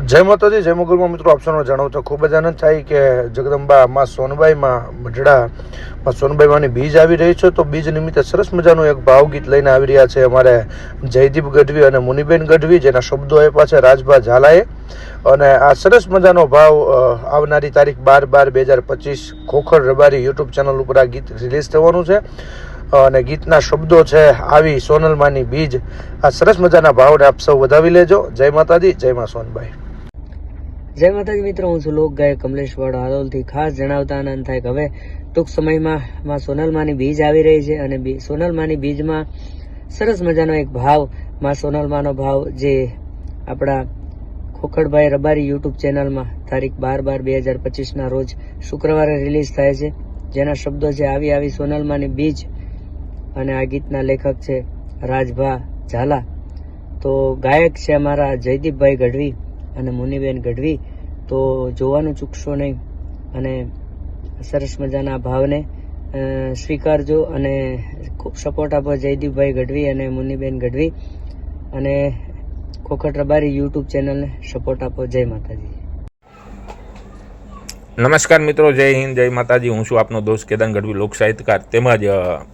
જય માતાજી, જય મોગલમાં મિત્રો, આપ સૌને જણાવતા ખૂબ જ આનંદ થાય કે જગદંબા માં સોનબાઈમાં મઢડામાં સોનબાઈમાંની બીજ આવી રહી છે. તો બીજ નિમિત્તે સરસ મજાનું એક ભાવગીત લઈને આવી રહ્યા છે અમારે જયદીપ ગઢવી અને મુનિબેન ગઢવી, જેના શબ્દો આપ્યા છે રાજભા ઝાલાએ. અને આ સરસ મજાનો ભાવ આવનારી તારીખ 12/12/2025 ખોખર રબારી યુટ્યુબ ચેનલ ઉપર આ ગીત રિલીઝ થવાનું છે. અને ગીતના શબ્દો છે આવી સોનલમાની બીજ. આ સરસ મજાના ભાવને આપ સૌ વધાવી લેજો. જય માતાજી, જય મા સોનબાઈ. જય માતાજી મિત્રો, હું છું લોક ગાયક કમલેશ વાળો હાલોલથી. ખાસ જણાવતા આનંદ થાય કે હવે ટૂંક સમયમાં માં સોનલમાની બીજ આવી રહી છે અને સોનલમાની બીજમાં સરસ મજાનો એક ભાવ, માં સોનલમાનો ભાવ, જે આપણા ખોખરભાઈ રબારી યુટ્યુબ ચેનલમાં તારીખ 12/12/2025 રોજ શુક્રવારે રિલીઝ થાય છે, જેના શબ્દો છે આવી આવી સોનલમાની બીજ. અને આ ગીતના લેખક છે રાજભા ઝાલા. તો ગાયક છે અમારા જયદીપભાઈ ગઢવી અને મુનિબેન ગઢવી. તો જોવાનું ચૂકશો નહીં અને સરસ મજાના ભાવને સ્વીકારજો અને ખૂબ સપોર્ટ આપો જયદીપભાઈ ગઢવી અને મુનિબેન ગઢવી, અને ખોખર રબારી યુટ્યુબ ચેનલને સપોર્ટ આપો. જય માતાજી. નમસ્કાર મિત્રો, જય હિન્દ, જય માતાજી. હું છું આપનો દોસ્ત કેદાન ગઢવી, લોક સાહિત્યકાર, તેમજ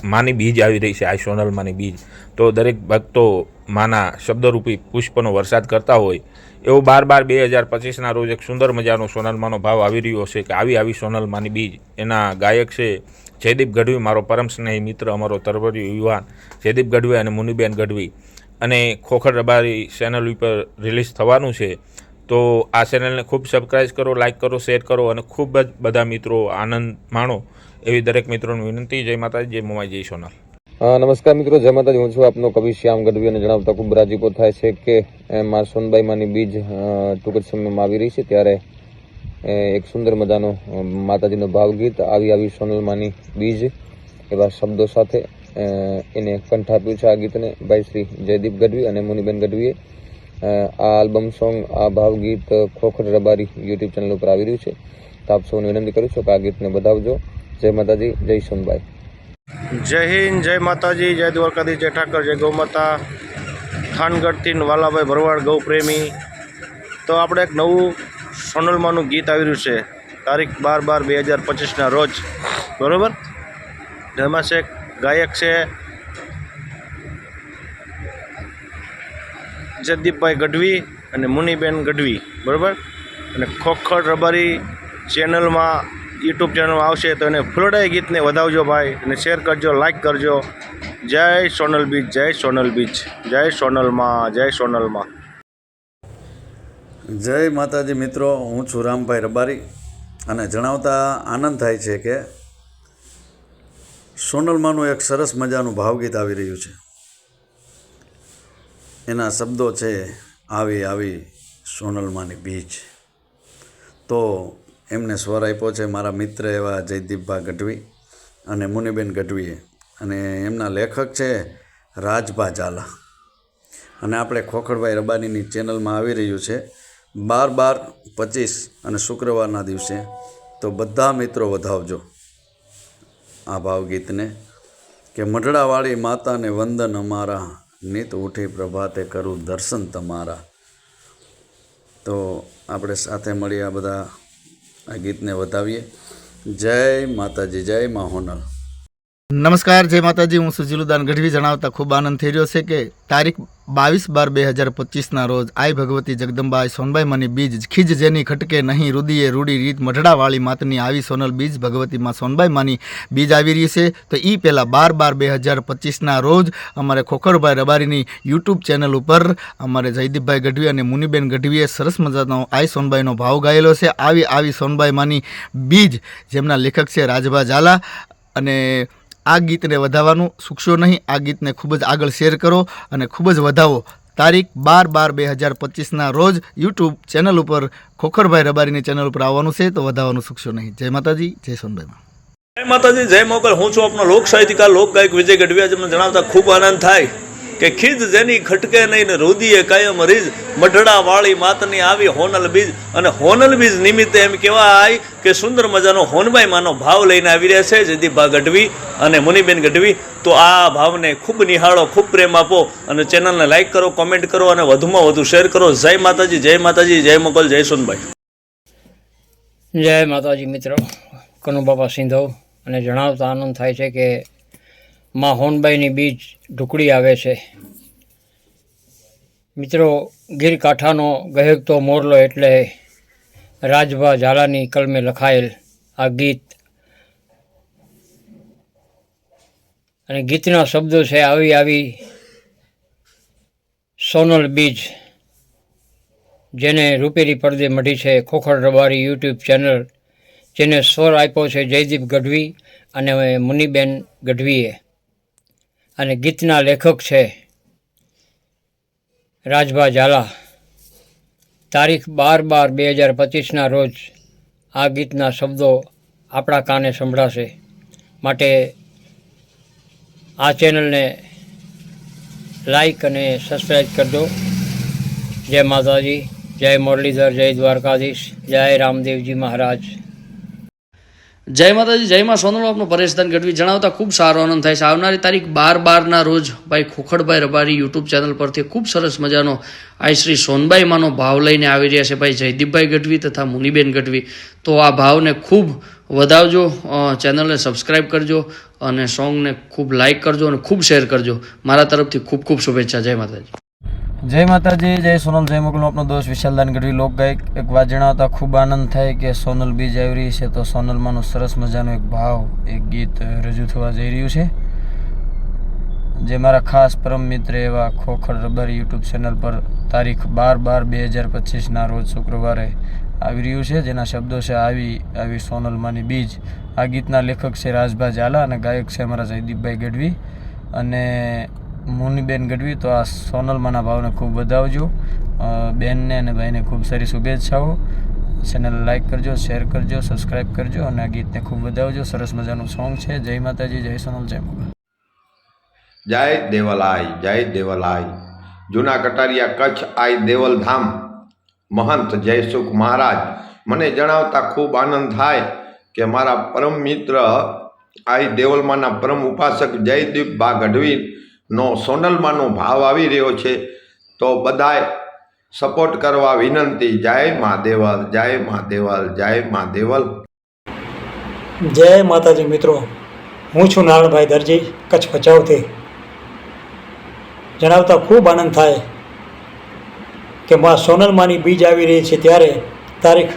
માની બીજ આવી રહી છે, આ સોનલમાની બીજ. તો દરેક ભક્તો માના શબ્દરૂપી પુષ્પનો વરસાદ કરતા હોય એવો 12/12/2025 રોજ એક સુંદર મજાનો સોનલમાનો ભાવ આવી રહ્યો છે કે આવી આવી સોનલમાની બીજ. એના ગાયક છે જયદીપ ગઢવી, મારો પરમ સ્નેહી મિત્ર, અમારો તરવરિયો યુવાન જયદીપ ગઢવી અને મુનિબેન ગઢવી. અને ખોખર રબારી ચેનલ ઉપર રિલીઝ થવાનું છે. તો આ ચેનલને ખૂબ સબસ્ક્રાઈબ કરો, લાઇક કરો, શેર કરો અને ખૂબ જ બધા મિત્રો આનંદ માણો એવી દરેક મિત્રોની વિનંતી. જય માતાજી, જય મોમાઈ, જય સોનલ. નમસ્કાર મિત્રો, જય માતાજી. હું છું આપનો કવિ શ્યામ ગઢવી અને જણાવતા ખૂબ રાજીપો થાય છે કે મારા સોનબાઈમાંની બીજ ટૂંક જ સમયમાં આવી રહી છે. ત્યારે એક સુંદર મજાનો માતાજીનો ભાવગીત આવી આવી સોનલમાની બીજ એવા શબ્દો સાથે એને કંઠ આપ્યું છે. આ ગીતને ભાઈ શ્રી જયદીપ ગઢવી અને મુનિબેન ગઢવીએ. આ આલ્બમ સોંગ, આ ભાવગીત ખોખર રબારી યુટ્યુબ ચેનલ ઉપર આવી રહ્યું છે. તો આપ સૌને વિનંતી કરું છું કે આ ગીતને વધાવજો. જય માતાજી, જય સોનબાઈ. જય હિન્દ, જય માતાજી, જય દ્વારકાધીશ, જય ઠાકર, જય ગૌમાતા, થાનગઢથી વાલાભાઈ ભરવાડ, ગૌ પ્રેમી. તો આપણે એક નવું સોનલમાનું ગીત આવી રહ્યું છે તારીખ 12/12/2025 રોજ, બરાબર. જેમાં છે ગાયક છે જયદીપભાઈ ગઢવી અને મુનિબેન ગઢવી, બરાબર. અને ખોખર રબારી ચેનલમાં યુટ્યુબ ચેનલમાં આવશે તો એને ફૂલડાઈ ગીતને વધાવજો ભાઈ, અને શેર કરજો, લાઈક કરજો. જય સોનલ બીજ, જય સોનલ બીજ, જય સોનલમાં, જય સોનલમાં. જય માતાજી મિત્રો, હું છું રામભાઈ રબારી અને જણાવતા આનંદ થાય છે કે સોનલમાનું એક સરસ મજાનું ભાવગીત આવી રહ્યું છે. એના શબ્દો છે આવી આવી સોનલમાની બીજ. તો એમને સ્વર આપ્યો છે મારા મિત્ર એવા જયદીપભાઈ ગઢવી અને મુનિબેન ગઢવીએ, અને એમના લેખક છે રાજભા ઝાલા. અને આપણે ખોખરભાઈ રબારીની ચેનલમાં આવી રહ્યું છે 12/12/25 અને શુક્રવારના દિવસે. તો બધા મિત્રો વધાવજો આ ભાવગીતને કે મઢડાવાળી માતાને વંદન અમારા, નિત ઉઠી પ્રભાતે કરું દર્શન તમારા. તો આપણે સાથે મળી આ બધા આ ગીતને વધાવીએ. જય માતાજી, જય મા હોનલ. નમસ્કાર, જય માતાજી. હું સુજીલુદાન ગઢવી. જણાવતા ખૂબ આનંદ થઈ રહ્યો છે કે તારીખ 22/12/2025 રોજ આઈ ભગવતી જગદંબા સોનબાઈમાંની બીજ, ખીજ જેની ખટકે નહીં, રુદીએ રૂડી રીત, મઢડાવાળી માતની આવી સોનલ બીજ ભગવતીમાં સોનબાઈમાંની બીજ આવી રહી છે. તો એ પહેલાં 12/12/2025 રોજ અમારે ખોખરભાઈ રબારીની યુટ્યુબ ચેનલ ઉપર અમારે જયદીપભાઈ ગઢવી અને મુનિબેન ગઢવીએ સરસ મજાનો આઈ સોનબાઈનો ભાવ ગાયેલો છે. આવી આવી સોનબાઈમાંની બીજ, જેમના લેખક છે રાજભા ઝાલા. અને આ ગીતને વધાવવાનું ચૂકશો નહીં. આ ગીતને ખૂબ જ આગળ શેર કરો અને ખૂબ જ વધાવો. તારીખ 12/12/2025 રોજ યુટ્યુબ ચેનલ ઉપર ખોખરભાઈ રબારીની ચેનલ ઉપર આવવાનું છે. તો વધાવવાનું ચૂકશો નહીં. જય માતાજી, જય સોનબાઈમાં. જય માતાજી, જય મોગલ. હું છું આપનો લોક સાહિત્યકાર, લોક ગાયક વિજય ગઢવી. તમને જણાવતા ખૂબ આનંદ થાય કે ખીજ જેની ખટકે નહીં ને રુદીએ કાયમ રીજ મઢડા વાળી માતની આવી હોનલ બીજ. અને હોનલ બીજ નિમિત્તે એમ કહેવાય કે સુંદર મજાનો હોનબાઈ માનો ભાવ લઈને આવી રહ્યા છે જયદીપભા ગઢવી અને મુનિબેન ગઢવી. તો આ ભાવને ખૂબ નિહાળો, ખૂબ પ્રેમ આપો અને ચેનલને લાઈક કરો, કોમેન્ટ કરો અને વધુમાં વધુ શેર કરો. જય માતાજી, જય માતાજી, જય મોગલ, જય સોનભાઈ. જય માતાજી મિત્રો, કનુબાપા સિંધવ. અને જણાવતા આનંદ થાય છે કે માં હોનબાઈની બીજ ઢુકડી આવે છે. મિત્રો, ગીર કાંઠાનો ગહેકતો મોરલો એટલે રાજભા ઝાલાની કલમે લખાયેલ આ ગીત. અને ગીતના શબ્દો છે આવી આવી સોનલ બીજ, જેને રૂપેરી પડદે મઢી છે ખોખર રબારી યુટ્યુબ ચેનલ, જેને સ્વર આપ્યો છે જયદીપ ગઢવી અને મુનિબેન ગઢવીએ. અને ગીતના લેખક છે રાજભા ઝાલા. તારીખ 12/12/2025 રોજ આ ગીતના શબ્દો આપણા કાને સંભળાશે. માટે આ ચેનલને લાઈક અને સબસ્ક્રાઈબ કરજો. જય માતાજી, જય મુરલીધર, જય દ્વારકાધીશ, જય રામદેવજી મહારાજ. જય માતાજી, જય માં સોનલ. આપનો પરેશદાન ગઢવી જણાવતા ખૂબ સારો આનંદ થાય છે. આવનારી તારીખ 12/12 રોજ ભાઈ ખોખડભાઈ રબારી યુટ્યુબ ચેનલ પરથી ખૂબ સરસ મજાનો આ શ્રી સોનબાઈ માનો ભાવ લઈને આવી રહ્યા છે ભાઈ જયદીપભાઈ ગઢવી તથા મુનિબેન ગઢવી. તો આ ભાવને ખૂબ વધાવજો, ચેનલને સબસ્ક્રાઈબ કરજો અને સોંગને ખૂબ લાઈક કરજો અને ખૂબ શેર કરજો. મારા તરફથી ખૂબ ખૂબ શુભેચ્છા. જય માતાજી. જય માતાજી, જય સોનલ, જય મોગલનો આપનો દોસ્ત વિશાલદાન ગઢવી લોકગાયક. એક વાત જણાવતા ખૂબ આનંદ થાય કે સોનલ બીજ આવી રહી છે, તો સોનલમાંનો સરસ મજાનો એક ભાવ, એક ગીત રજૂ થવા જઈ રહ્યું છે, જે મારા ખાસ પરમ મિત્ર એવા ખોખર રબારી યુટ્યુબ ચેનલ પર તારીખ 12/12/2025 રોજ શુક્રવારે આવી રહ્યું છે, જેના શબ્દો છે આવી આવી સોનલમાંની બીજ. આ ગીતના લેખક છે રાજભા ઝાલા અને ગાયક છે અમારા જયદીપભાઈ ગઢવી અને મુનિબેન ગઢવી. તો આ સોનલમાંના ભાવને ખૂબ વધાવજો. બેનને અને ભાઈને ખૂબ સારી શુભેચ્છાઓ. ચેનલ લાઈક કરજો, શેર કરજો, સબસ્ક્રાઈબ કરજો અને આ ગીતને ખૂબ વધાવજો. સરસ મજાનું સોંગ છે. જય માતાજી, જય સોનલ, જય મોગલ. જય દેવલાય, જય દેવલાય. જૂના કટારિયા કચ્છ આઈ દેવલધામ મહંત જયસુખ મહારાજ મને જણાવતા ખૂબ આનંદ થાય કે મારા પરમ મિત્ર આઈ દેવલમાંના પરમ ઉપાસક જયદીપભા ગઢવી નો સોનલમાંનો ભાવ આવી રહ્યો છે. તો બધાએ સપોર્ટ કરવા વિનંતી. જય મા દેવલ, જય મા દેવલ, જય મા દેવલ. જય માતાજી મિત્રો, હું છું નારણભાઈ દરજી, કચ્છ ભચાઉથી. જણાવતા ખૂબ આનંદ થાય કે માં સોનલમાંની બીજ આવી રહી છે, ત્યારે તારીખ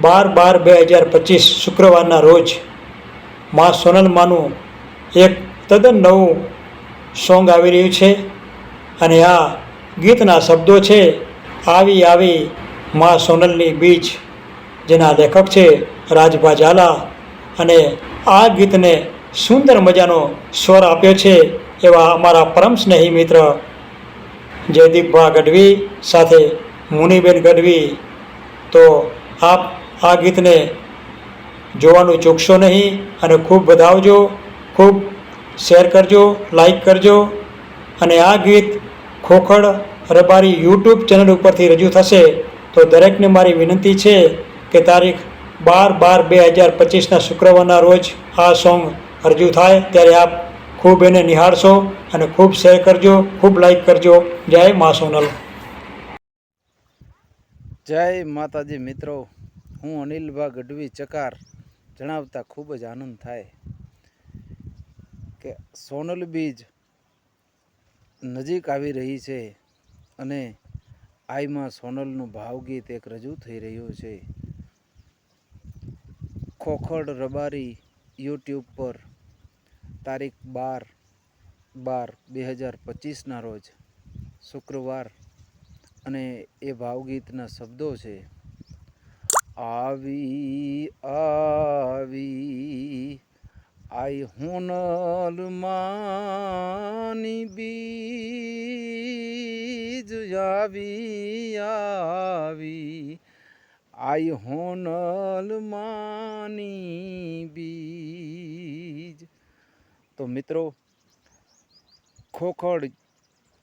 12/12/2025 શુક્રવારના રોજ માં સોનલમાંનું એક તદ્દન નવું સોંગ આવી રહ્યું છે. અને આ ગીતના શબ્દો છે આવી આવી માં સોનલની બીજ, જેના લેખક છે રાજભા ઝાલા. અને આ ગીતને સુંદર મજાનો સ્વર આપ્યો છે એવા અમારા પરમ સ્નેહી મિત્ર જયદીપભા ગઢવી સાથે મુનિબેન ગઢવી. તો આપ આ ગીતને જોવાનું ચૂકશો નહીં અને ખૂબ વધાવજો, ખૂબ શેર કરજો, લાઈક કરજો. અને આ ગીત ખોખડ રબારી યુટ્યુબ ચેનલ ઉપરથી રજૂ થશે. તો દરેકને મારી વિનંતી છે કે તારીખ 12/12/2025 શુક્રવારના રોજ આ સોંગ રજૂ થાય, ત્યારે આપ ખૂબ એને નિહાળશો અને ખૂબ શેર કરજો, ખૂબ લાઈક કરજો. જય મા સોનલ. જય માતાજી મિત્રો, હું અનિલભા ગઢવી ચકાર. જણાવતા ખૂબ જ આનંદ થાય કે સોનલ બીજ નજીક આવી રહી છે અને આઈમાં સોનલનું ભાવગીત એક રજૂ થઈ રહ્યું છે ખોખડ રબારી યુટ્યુબ પર તારીખ 12/12/2025 રોજ શુક્રવાર. અને એ ભાવગીતના શબ્દો છે આવી આવી આઈ હોનલ માની બીજ, આવી આવી આઈ હોનલ માની બીજ. તો મિત્રો, ખોખડ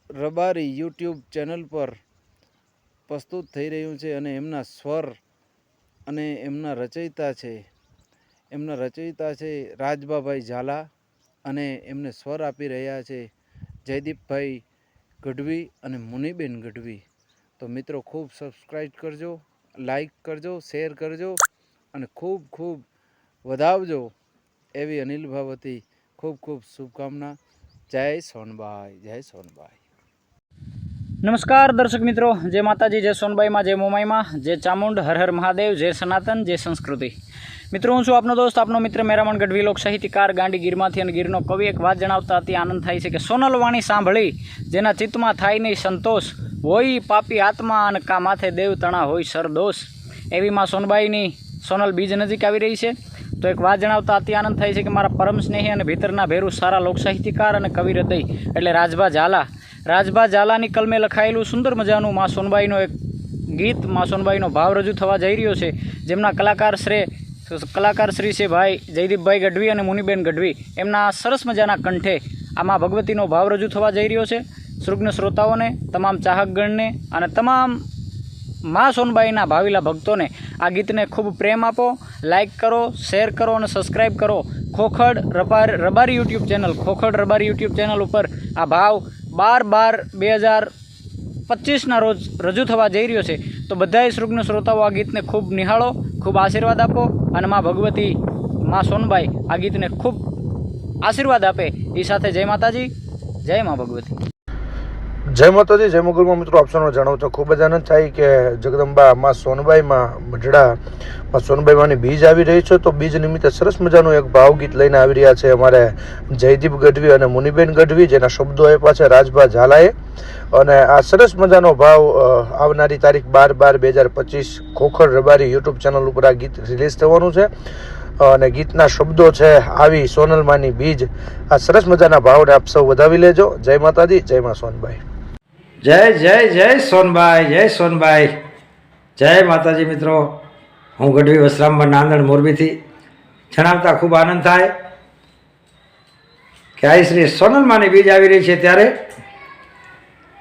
રબારી યુટ્યુબ ચેનલ પર પ્રસ્તુત થઈ રહ્યું છે અને એમના સ્વર અને એમના રચયિતા છે રાજબાભાઈ ઝાલા અને એમને સ્વર આપી રહ્યા છે જયદીપભાઈ ગઢવી અને મુનિબેન ગઢવી. તો મિત્રો ખૂબ સબસ્ક્રાઈબ કરજો, લાઈક કરજો, શેર કરજો અને ખૂબ ખૂબ વધાવજો એવી અનિલભા વતી ખૂબ ખૂબ શુભકામના. જય સોનબાઈ, જય સોનબાઈ. નમસ્કાર દર્શક મિત્રો, જય માતાજી, જય સોનબાઈમાં, જય મોમાઈમાં, જય ચામુંડ, હર હર મહાદેવ, જય સનાતન, જય સંસ્કૃતિ. મિત્રો હું છું આપનો દોસ્ત, આપનો મિત્ર મેરામણ ગઢવી, લોક સાહિત્યકાર, ગાંડી ગીરમાંથી અને ગીરનો કવિ. એક વાત જણાવતા અતિ આનંદ થાય છે કે સોનલ વાણી સાંભળી જેના ચિત્તમાં થાય નહીં સંતોષ, હોય પાપી આત્મા અને કા માથે દેવ તણા હોય સરદોષ. એવી માં સોનબાઈની સોનલ બીજ નજીક આવી રહી છે. તો એક વાત જણાવતા અતિ આનંદ થાય છે કે મારા પરમ સ્નેહી અને ભીતરના ભેરું સારા લોક સાહિત્યકાર અને કવિ હૃદય એટલે રાજભા ઝાલાની કલમે લખાયેલું સુંદર મજાનું માં સોનબાઈનો એક ગીત, માં સોનબાઈનો ભાવ રજૂ થવા જઈ રહ્યો છે. જેમના કલાકાર શ્રી છે ભાઈ જયદીપભાઈ ગઢવી અને મુનિબેન ગઢવી. એમના સરસ મજાના કંઠે આમાં ભગવતીનો ભાવ રજૂ થવા જઈ રહ્યો છે. સૃગ્ન શ્રોતાઓને, તમામ ચાહકગણને અને તમામ માં સોનબાઈના ભાવિલા ભક્તોને આ ગીતને ખૂબ પ્રેમ આપો, લાઈક કરો, શેર કરો અને સબસ્ક્રાઈબ કરો. ખોખડ રબારી યુટ્યુબ ચેનલ ઉપર આ ભાવ 12/12/2025ના રોજ રજૂ થવા જઈ રહ્યો છે. તો બધાએ સૃગ્ન શ્રોતાઓ આ ગીતને ખૂબ નિહાળો, ખૂબ આશીર્વાદ આપો અને માં ભગવતી, માં સોનબાઈ આ ગીતને ખૂબ આશીર્વાદ આપે. એ સાથે જય માતાજી, જય માં ભગવતી. જય માતાજી, જય મોગલમાં. મિત્રો આપ સૌને જણાવતો ખૂબ જ આનંદ થાય કે જગદંબા માં સોનબાઈમાં મઢડા માં સોનબાઈમાંની બીજ આવી રહી છે. તો બીજ નિમિત્તે સરસ મજાનું એક ભાવગીત લઈને આવી રહ્યા છે અમારે જયદીપ ગઢવી અને મુનિબેન ગઢવી, જેના શબ્દો આપ્યા છે રાજભા ઝાલાએ. અને આ સરસ મજાનો ભાવ આવનારી તારીખ 12/12/2025 ખોખર રબારી યુટ્યુબ ચેનલ ઉપર આ ગીત રિલીઝ થવાનું છે. અને ગીતના શબ્દો છે આવી સોનલમાની બીજ. આ સરસ મજાના ભાવને આપ સૌ વધાવી લેજો. જય માતાજી, જય માં સોનબાઈ. જય જય જય સોનબાઈ, જય સોનબાઈ, જય માતાજી. મિત્રો હું ગઢવી વસરામમાં નાંદણ મોરબીથી જણાવતા ખૂબ આનંદ થાય કે આ શ્રી સોનલમાની બીજ આવી રહી છે ત્યારે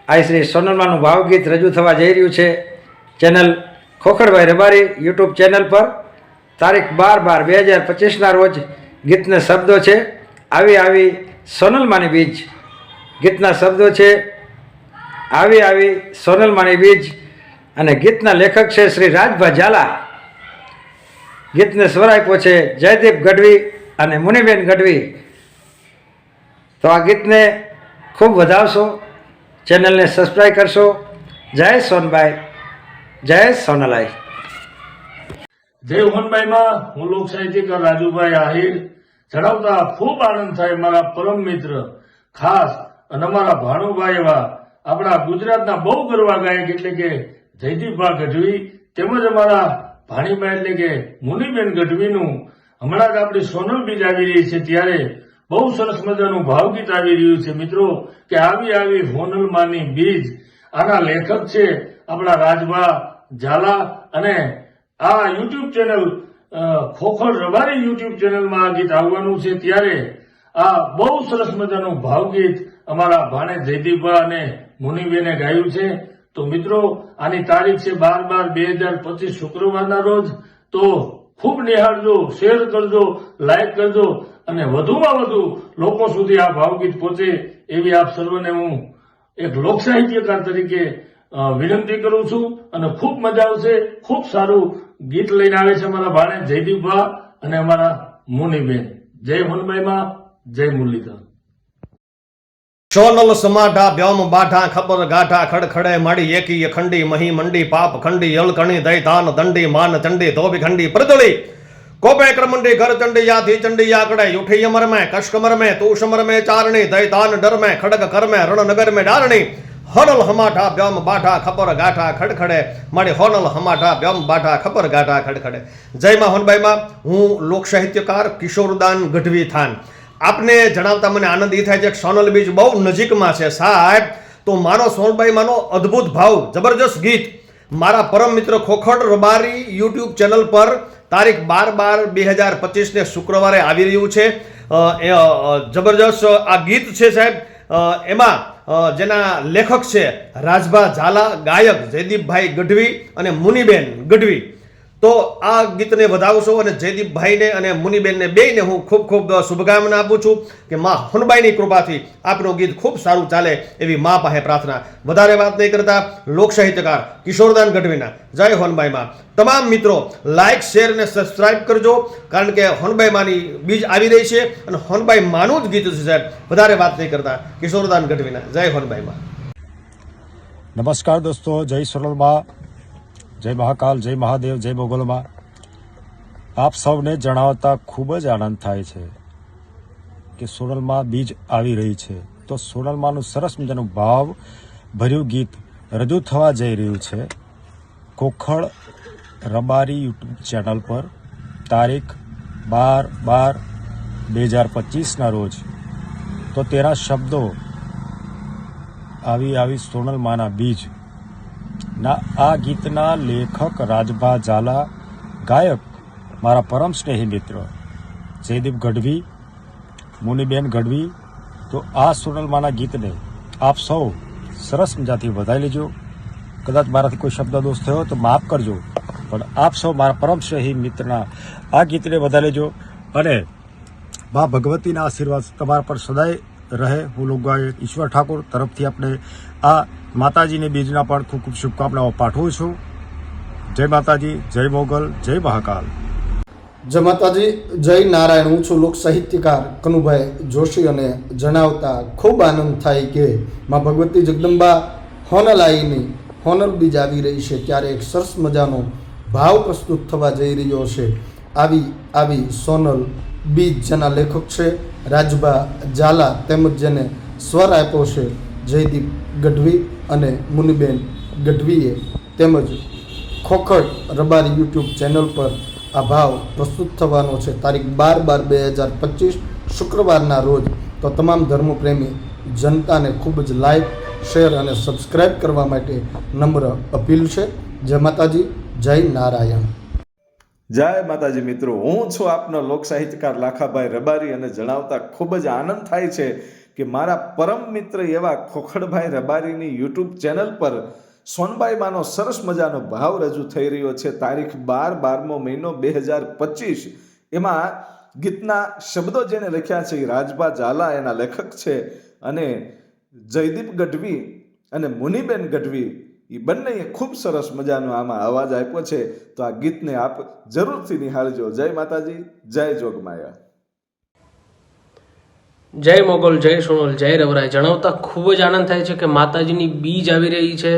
આ શ્રી સોનલમાનું ભાવગીત રજૂ થવા જઈ રહ્યું છે ચેનલ ખોખરભાઈ રબારી યુટ્યુબ ચેનલ પર તારીખ 12/12/2025ના રોજ. ગીતના શબ્દો છે આવી સોનલમાની બીજ. ગીતના શબ્દો છે આવી સોનલમાની બીજ અને ગીતના લેખક છે શ્રી રાજભા ઝાલા. ગીતને સ્વર આપ્યો છે જયદીપ ગઢવી અને મુનિબેન ગઢવી. તો આ ગીતને ખૂબ વધાવશો, ચેનલને સબસ્ક્રાઈબ કરશો. જય સોનબાઈ, જય સોનલાઈ. જય હોનબાઈમાં, હું લોક સાહિત્યકાર રાજુભાઈ આહિર જણાવતા ખૂબ આનંદ થાય મારા પરમ મિત્ર ખાસ અને અમારા ભાણુભાઈ એવા આપણા ગુજરાતના બહુ ગરવા ગાયક એટલે કે જયદીપભા ગઢવી તેમજ અમારા ભાણીબા એટલે કે મુનિબેન ગઢવીનું હમણાં જ આપણી સોનલ બીજ આવી રહી છે ત્યારે બહુ સરસ મજાનું ભાવગીત આવી રહ્યું છે. મિત્રો કે આવી હોનલમાની બીજ. આના લેખક છે આપણા રાજભા ઝાલા અને આ YouTube channel Khokhar Rabari YouTube ચેનલમાં આ ગીત આવવાનું છે ત્યારે આ બહુ સરસ મજાનું ભાવગીત અમારા ભાણે જયદીપભા અને મુનિબેને ગાયું છે. તો મિત્રો આની તારીખ છે 12/12/2025 શુક્રવારના રોજ. તો ખૂબ નિહાળજો, શેર કરજો, લાઈક કરજો અને વધુમાં વધુ લોકો સુધી આ ભાવગીત પહોંચે એવી આપ સર્વને હું એક લોક સાહિત્યકાર તરીકે વિનંતી કરું છું. અને ખૂબ મજા આવશે. ખૂબ સારું ગીત લઈને આવે છે અમારા ભાણે જયદીપભા અને અમારા મુનિબેન. જય હોનબાઈમાં, જય મુરલીધર. સોનલ સમાઢા બ્યોમ બાઢા ખબર ગાઢા ખડખડે માડી એકી અખંડી મહી મંડી પાપ ખંડી અલકણી દૈતાન દંડી માન ચંડી ધોબી ખંડી પ્રદળી કોપે ક્રમંડી ઘર ચંડી યાથી ચંડી યાકડે યુઠી અમર में कशकमर में तूषमर में चारणी दैतान डर में खड़ग कर में रणनगर में डारणी होनल हमाठा ब्योम बाठा खपर गाठा खड़खड़े माड़ी होनल हमाठा ब्योम बाठा खपर गाठा खड़खड़े. जय માં હોનબાઈમાં. હું લોક સાહિત્યકાર કિશોરદાન ગઢવી થાન. આપને જણાવતા મને આનંદ એ થાય છે કે સોનલ બીજ બહુ નજીકમાં છે સાહેબ. તો મારો સોનબાઈમાંનો અદ્ભુત ભાવ જબરજસ્ત ગીત મારા પરમ મિત્ર ખોખડ રબારી યુટ્યુબ ચેનલ પર તારીખ 12/12/2025 શુક્રવારે આવી રહ્યું છે. જબરજસ્ત આ ગીત છે સાહેબ. એમાં જેના લેખક છે રાજભા ઝાલા, ગાયક જયદીપભાઈ ગઢવી અને મુનિબેન ગઢવી. તો આ ગીતને વધાવશો અને જયદીપભાઈને અને મુનિબેનને બેયને હું ખૂબ ખૂબ શુભકામના આપું છું કે માં હોનબાઈની કૃપાથી આપનું ગીત ખૂબ સારું ચાલે એવી મા પાસે પ્રાર્થના. વધારે વાત નહીં કરતા લોક સાહિત્યકાર કિશોરદાન ગઢવીના જય હોનબાઈ માં. તમામ મિત્રો લાઇક, શેર અને સબસ્ક્રાઇબ કરજો, કારણ કે હોનબાઈ માની બીજ આવી રહી છે અને હોનબાઈ માનું જ ગીત છે સાહેબ. વધારે વાત નહીં કરતા કિશોરદાન ગઢવીના જય હોનબાઈ માં. નમસ્કાર દોસ્તો, જય સોનલમાં, જય મહાકાલ, જય મહાદેવ, જય મોગલમાં. આપ સૌને જણાવતા ખૂબ જ આનંદ થાય છે કે સોનલમાં બીજ આવી રહી છે. તો સોનલમાંનું સરસ મજાનું ભાવ ભર્યું ગીત રજૂ થવા જઈ રહ્યું છે ખોખડ રબારી યુટ્યુબ ચેનલ પર તારીખ 12/12/2025ના રોજ. તો તેના શબ્દો આવી સોનલમાંના બીજ ના આ ગીતના લેખક રાજભા ઝાલા, ગાયક મારા પરમ સ્નેહી મિત્ર જયદીપ ગઢવી, મુનિબેન ગઢવી. તો આ સોનલમાંના ગીતને આપ સૌ સરસ મજાથી વધાવી લેજો. કદાચ મારાથી કોઈ શબ્દ દોષ થયો તો માફ કરજો, પણ આપ સૌ મારા પરમ સ્નેહી મિત્રના આ ગીતને વધાવી લેજો અને મા ભગવતીના આશીર્વાદ તમારા પર સદાય રહે. હું લોકગાયક ઈશ્વર ઠાકોર તરફથી આપણે આ માતાજીની બીજના પણ ખૂબ ખૂબ શુભકામનાઓ પાઠવું છું. જય માતાજી, જય મોગલ, જય મહાકાલ. જય માતાજી, જય નારાયણ. હું છું લોક સાહિત્યકાર કનુભાઈ જોશી અને જણાવતા ખૂબ આનંદ થાય કે માં ભગવતી જગદંબા હોનલાઈની હોનલ બીજ આવી રહી છે, ત્યારે એક સરસ મજાનો ભાવ પ્રસ્તુત થવા જઈ રહ્યો છે. આવી સોનલ બીજ જેના લેખક છે રાજભા ઝાલા, તેમજ જેને સ્વર આપ્યો છે જયદીપ ગઢવી અને મુનિબેન ગઢવીએ, તેમજ ખોખડ રબારી યુટ્યુબ ચેનલ પર આ ભાવ પ્રસ્તુત થવાનો છે તારીખ 12/12/2025 શુક્રવારના રોજ. તો તમામ ધર્મપ્રેમી જનતાને ખૂબ જ લાઈક, શેર અને સબસ્ક્રાઈબ કરવા માટે નમ્ર અપીલ છે. જય માતાજી, જય નારાયણ. જય માતાજી મિત્રો, હું છું આપનો લોક સાહિત્યકાર લાખાભાઈ રબારી અને જણાવતા ખૂબ જ આનંદ થાય છે કે મારા પરમ મિત્ર એવા ખોખડભાઈ રબારીની યુટ્યુબ ચેનલ પર સોનબાઈ માનો સરસ મજાનો ભાવ રજૂ થઈ રહ્યો છે તારીખ 12/12/2025. એમાં ગીતના શબ્દો જેને લખ્યા છે એ રાજભા ઝાલા એના લેખક છે અને જયદીપ ગઢવી અને મુનિબેન ગઢવી એ બંનેએ ખૂબ સરસ મજાનો આમાં અવાજ આપ્યો છે. તો આ ગીતને આપ જરૂરથી નિહાળજો. જય માતાજી, જય જોગમાયા. જય મોગલ, જય સોનલ, જય રવરાય. જણાવતા ખૂબ જ આનંદ થાય છે કે માતાજીની બીજ આવી રહી છે.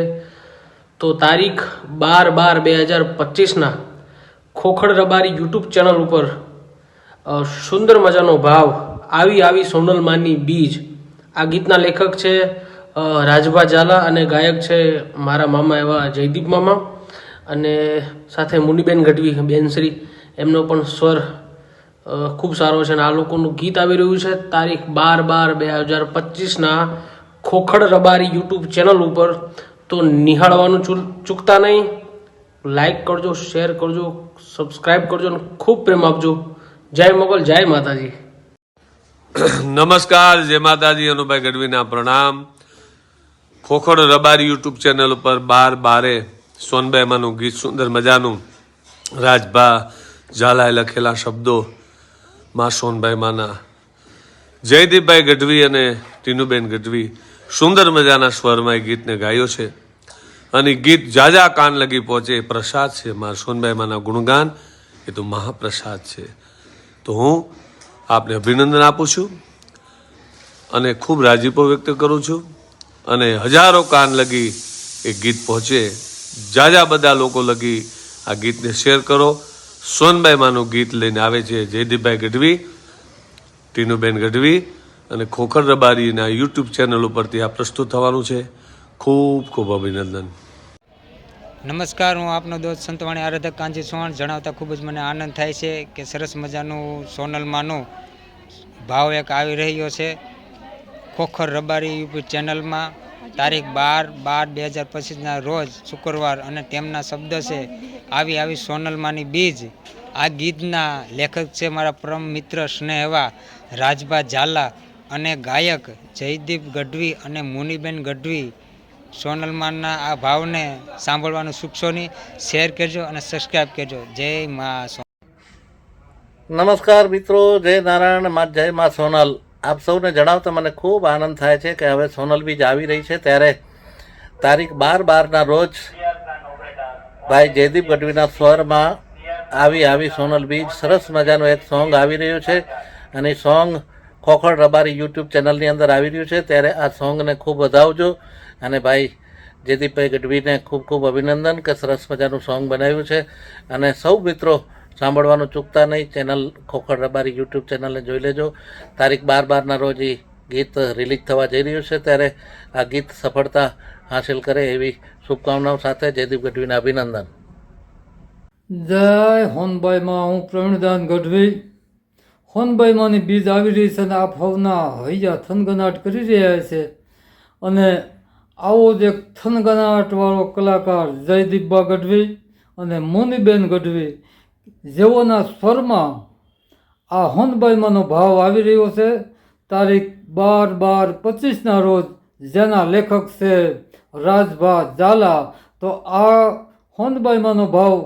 તો તારીખ 12/12/2025ના ખોખડ રબારી યુટ્યુબ ચેનલ ઉપર સુંદર મજાનો ભાવ આવી સોનલમાંની બીજ. આ ગીતના લેખક છે રાજભા ઝાલા અને ગાયક છે મારા મામા એવા જયદીપ મામા, અને સાથે મુનિબેન ગઢવી બેનશ્રી, એમનો પણ સ્વર ખૂબ સારો છે. અને આ લોકોનું ગીત આવી રહ્યું છે તારીખ 12/12/2025ના ખોખડ રબારી યુટ્યુબ ચેનલ ઉપર. તો નિહાળવાનું ચૂકતા નહીં. લાઈક કરજો, શેર કરજો, સબસ્ક્રાઈબ કરજો અને ખૂબ પ્રેમ આપજો. જય મોગલ, જય માતાજી. નમસ્કાર, જય માતાજી. અનુભાઈ ગઢવીના પ્રણામ. ખોખડ રબારી યુટ્યુબ ચેનલ ઉપર 12/12 સોનબાઈમાંનું ગીત સુંદર મજાનું રાજભા ઝાલાએ લખેલા શબ્દો માં સોનબાઈમાંના જયદીપભાઈ ગઢવી અને ટીનુબેન ગઢવી સુંદર મજાના સ્વરમાં એ ગીતને ગાયો છે. અને ગીત જાજા કાન લગી પહોંચે એ પ્રસાદ છે. માં સોનબાઈમાંના ગુણગાન એ તો મહાપ્રસાદ છે. તો હું આપને અભિનંદન આપું છું અને ખૂબ રાજીપો વ્યક્ત કરું છું. અને હજારો કાન લગી એ ગીત પહોંચે, જાજા બધા લોકો લગી આ ગીતને શેર કરો. સોનબાઈમાંનું ગીત લઈને આવે છે જયદીપભાઈ ગઢવી, ટીનુબેન ગઢવી અને ખોખડ રબારીના યુટ્યુબ ચેનલ ઉપરથી આ પ્રસ્તુત થવાનું છે. ખૂબ ખૂબ અભિનંદન. નમસ્કાર, હું આપનો દોસ્ત સંતવાણી આરાધક કાંજી ચૌહાણ. જણાવતા ખૂબ જ મને આનંદ થાય છે કે સરસ મજાનું સોનલમાંનો ભાવ એક આવી રહ્યો છે ખોખર રબારી યુટ્યુબ ચેનલમાં તારીખ 12/12/2025ના રોજ શુક્રવાર. અને તેમના શબ્દ છે આવી સોનલમાંની બીજ. આ ગીતના લેખક છે મારા પરમ મિત્ર સ્નેહ એવા રાજભા ઝાલા અને ગાયક જયદીપ ગઢવી અને મુનિબેન ગઢવી સોનલમાના આ ભાવને સાંભળવાનું ચૂકશો નહીં. શેર કરજો અને સબસ્ક્રાઈબ કરજો. જય મા નમસ્કાર મિત્રો, જય નારાયણ, જય મા સોનલ. આપ સૌને જણાવતા મને ખૂબ આનંદ થાય છે કે હવે સોનલ બીજ આવી રહી છે, ત્યારે તારીખ 12/12ના રોજ ભાઈ જયદીપ ગઢવીના સ્વરમાં આવી સોનલ બીજ સરસ મજાનું એક સોંગ આવી રહ્યું છે અને સોંગ ખોખડ રબારી યુટ્યુબ ચેનલની અંદર આવી રહ્યું છે. ત્યારે આ સોંગને ખૂબ વધાવજો અને ભાઈ જયદીપભાઈ ગઢવીને ખૂબ ખૂબ અભિનંદન કે સરસ મજાનું સોંગ બનાવ્યું છે. અને સૌ મિત્રો સાંભળવાનું ચૂકતા નહીં. ચેનલ ખોખડ રબારી યુટ્યુબ ચેનલને જોઈ લેજો. તારીખ 12/12ના રોજ એ ગીત રિલીઝ થવા જઈ રહ્યું છે, ત્યારે આ ગીત સફળતા હાંસિલ કરે એવી શુભકામનાઓ સાથે જયદીપ ગઢવીને અભિનંદન. જય હોનબાઈમાં. હું પ્રવીણદાન ગઢવી. હોનબાઈમાંની બીજ આવી રહી છે અને આપ હવના હૈયા થનગનાટ કરી રહ્યા છે. અને આવો જ એક થનગનાટવાળો કલાકાર જયદીપબા ગઢવી અને મુનિબેન ગઢવી જેઓના સ્વરમાં આ હોનબાઈમાંનો ભાવ આવી રહ્યો છે. તારીખ 12/12/25ના રોજ જેના લેખક છે રાજભા ઝાલા. તો આ હોનબાઈમાંનો ભાવ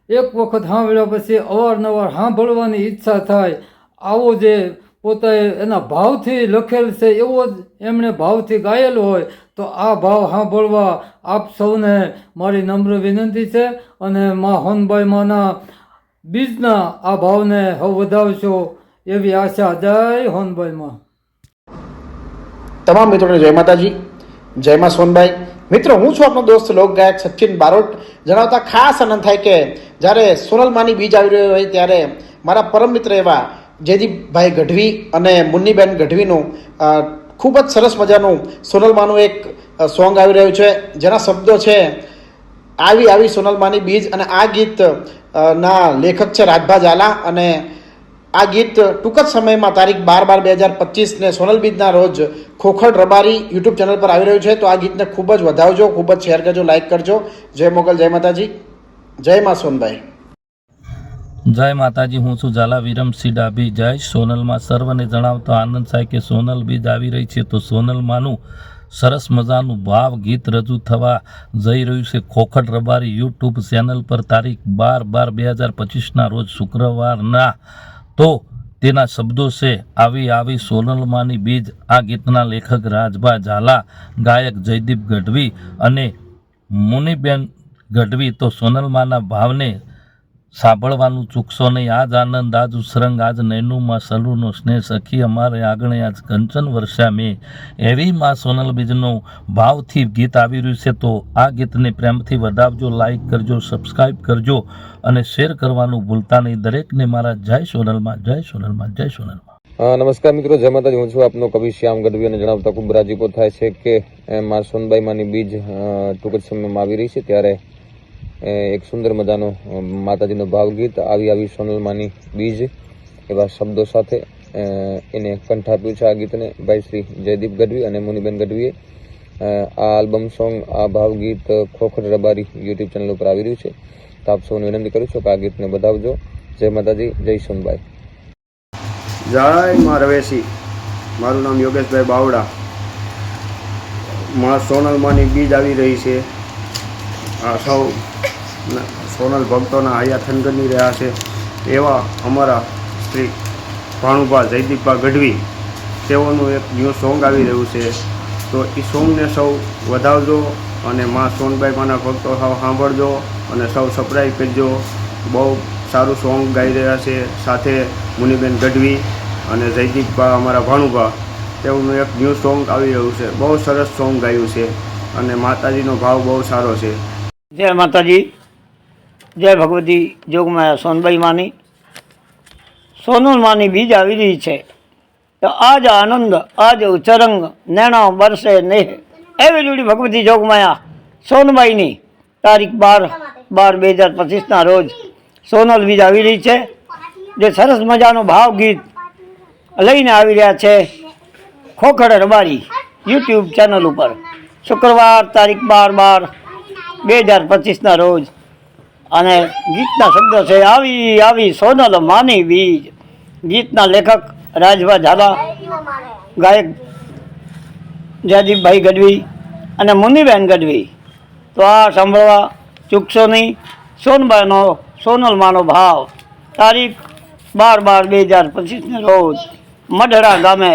એક વખત સાંભળ્યા પછી અવારનવાર સાંભળવાની ઈચ્છા થાય. આવો જે પોતાએ એના ભાવથી લખેલ છે એવો જ એમણે ભાવથી ગાયેલો હોય તો આ ભાવ સાંભળવા આપ સૌને મારી નમ્ર વિનંતી છે. અને મા હોનબાઈમાંના બીજના આ ભાવને હવે વધાવશો એવી આશા. જય હોનબાઈમાં. તમામ મિત્રોને જય માતાજી, જય મા સોનબાઈ. મિત્રો, હું છું આપનો દોસ્ત લોક ગાયક સચિન બારોટ. જણાવતા ખાસ આનંદ થાય કે જ્યારે સોનલમાની બીજ આવી રહ્યો હોય ત્યારે મારા પરમ મિત્ર એવા જયદીપભાઈ ગઢવી અને મુન્નીબેન ગઢવીનું ખૂબ જ સરસ મજાનું સોનલમાનું એક સોંગ આવી રહ્યું છે, જેના શબ્દો છે આવી સોનલમાની બીજ. અને આ ગીત ના લેખક છે રાજભા ઝાલા. અને આ ગીત ટૂંક જ સમયમાં તારીખ 12/12/2025ને સોનલ બીજના રોજ ખોખડ રબારી યુટ્યુબ ચેનલ પર આવી રહ્યું છે. તો આ ગીતને ખૂબ જ વધાવજો, ખૂબ જ શેર કરજો, લાઇક કરજો. જય મોગલ, જય માતાજી, જય મા સોનભાઈ. જય માતાજી, હું છું ઝાલા વિરમસિંહ ડાભી. જય સોનલમાં. સર્વને જણાવતો આનંદ થાય કે સોનલ બીજ આવી રહી છે, તો સોનલમાંનું સરસ મજાનું ભાવ ગીત રજૂ થવા જઈ રહ્યું છે ખોખડ રબારી યુટ્યુબ ચેનલ પર તારીખ 12/12/2025ના રોજ શુક્રવારના. તો તેના શબ્દો છે આવી સોનલમાની બીજ. આ ગીતના લેખક રાજભા ઝાલા, ગાયક જયદીપ ગઢવી અને મુનિબેન ગઢવી. તો સોનલમાના ભાવને સાંભળવાનું ચૂકશો નહીં. આજ આનંદ, આજ ઉસરંગ, આજ નૈનુમાં સલુનો સ્નેહ સખી અમારે આગળ આજ કંચન વર્ષા મેં. એવી માં સોનલ બીજનો ભાવથી ગીત આવી રહ્યું છે. તો આ ગીતને પ્રેમથી વધાવજો, લાઈક કરજો, સબસ્ક્રાઈબ કરજો અને શેર કરવાનું ભૂલતા નહીં. દરેકને મારા જય સોનલમાં, જય સોનલમાં, જય સોનલમાં. નમસ્કાર મિત્રો, જય માતાજી. હું છું આપનો કવિ શ્યામ ગઢવી અને જણાવતા ખૂબ રાજીપો થાય છે કે મા સોનબાઈમાંની બીજ ટૂંક જ સમયમાં આવી રહી છે, ત્યારે એક સુંદર મજાનો માતાજીનો ભાવગીત આવી સોનલમાની બીજ એવા શબ્દો સાથે એને કંઠ આપ્યું છે. આ ગીતને ભાઈ શ્રી જયદીપ ગઢવી અને મુનિબેન ગઢવીએ. આ આલ્બમ સોંગ, આ ભાવગીત ખોખડ રબારી યુટ્યુબ ચેનલ ઉપર આવી રહ્યું છે. તો આપ સૌને વિનંતી કરું છું કે આ ગીતને વધાવજો. જય માતાજી, જય સોનબાઈ. જય મા રવેશી. મારું નામ યોગેશભાઈ બાવડા. મા સોનલમાની બીજ આવી રહી છે. આ સૌ સોનલ ભક્તોના હૈયા થનગની રહ્યા છે એવા અમારા શ્રી ભાણુભા જયદીપભા ગઢવી, તેઓનું એક ન્યૂ સોંગ આવી રહ્યું છે. તો એ સોંગને સૌ વધાવજો અને મા સોનબાઈ માના ભક્તો સૌ સાંભળજો અને સૌ સબસ્ક્રાઈબ કરજો. બહુ સારું સોંગ ગાઈ રહ્યા છે. સાથે મુનિબેન ગઢવી અને જયદીપભા અમારા ભાણુભા, તેઓનું એક ન્યૂ સોંગ આવી રહ્યું છે. બહુ સરસ સોંગ ગાયું છે અને માતાજીનો ભાવ બહુ સારો છે. જય માતાજી, જય ભગવતી જોગમાયા સોનબાઈ માની. સોનલમાની બીજ આવી રહી છે તો આજ આનંદ, આજ ઉચરંગ, નૈણા બરસે નેહ. એવી જોડી ભગવતી જોગમાયા સોનબાઈની તારીખ 12/12/2025ના રોજ સોનલ બીજ આવી રહી છે, જે સરસ મજાનો ભાવ ગીત લઈને આવી રહ્યા છે ખોખડ રબારી યુટ્યુબ ચેનલ ઉપર શુક્રવાર તારીખ 12/12/2025ના રોજ. અને ગીતના શબ્દો છે આવી સોનલ માની બીજ. ગીતના લેખક રાજભા ઝાલા, ગાયક જયદીપભાઈ ગઢવી અને મુનિબેન ગઢવી. તો આ સાંભળવા ચૂકશો નહીં. સોનબાઈનો સોનલમાનો ભાવ તારીખ 12/12/2025 રોજ મઢડા ગામે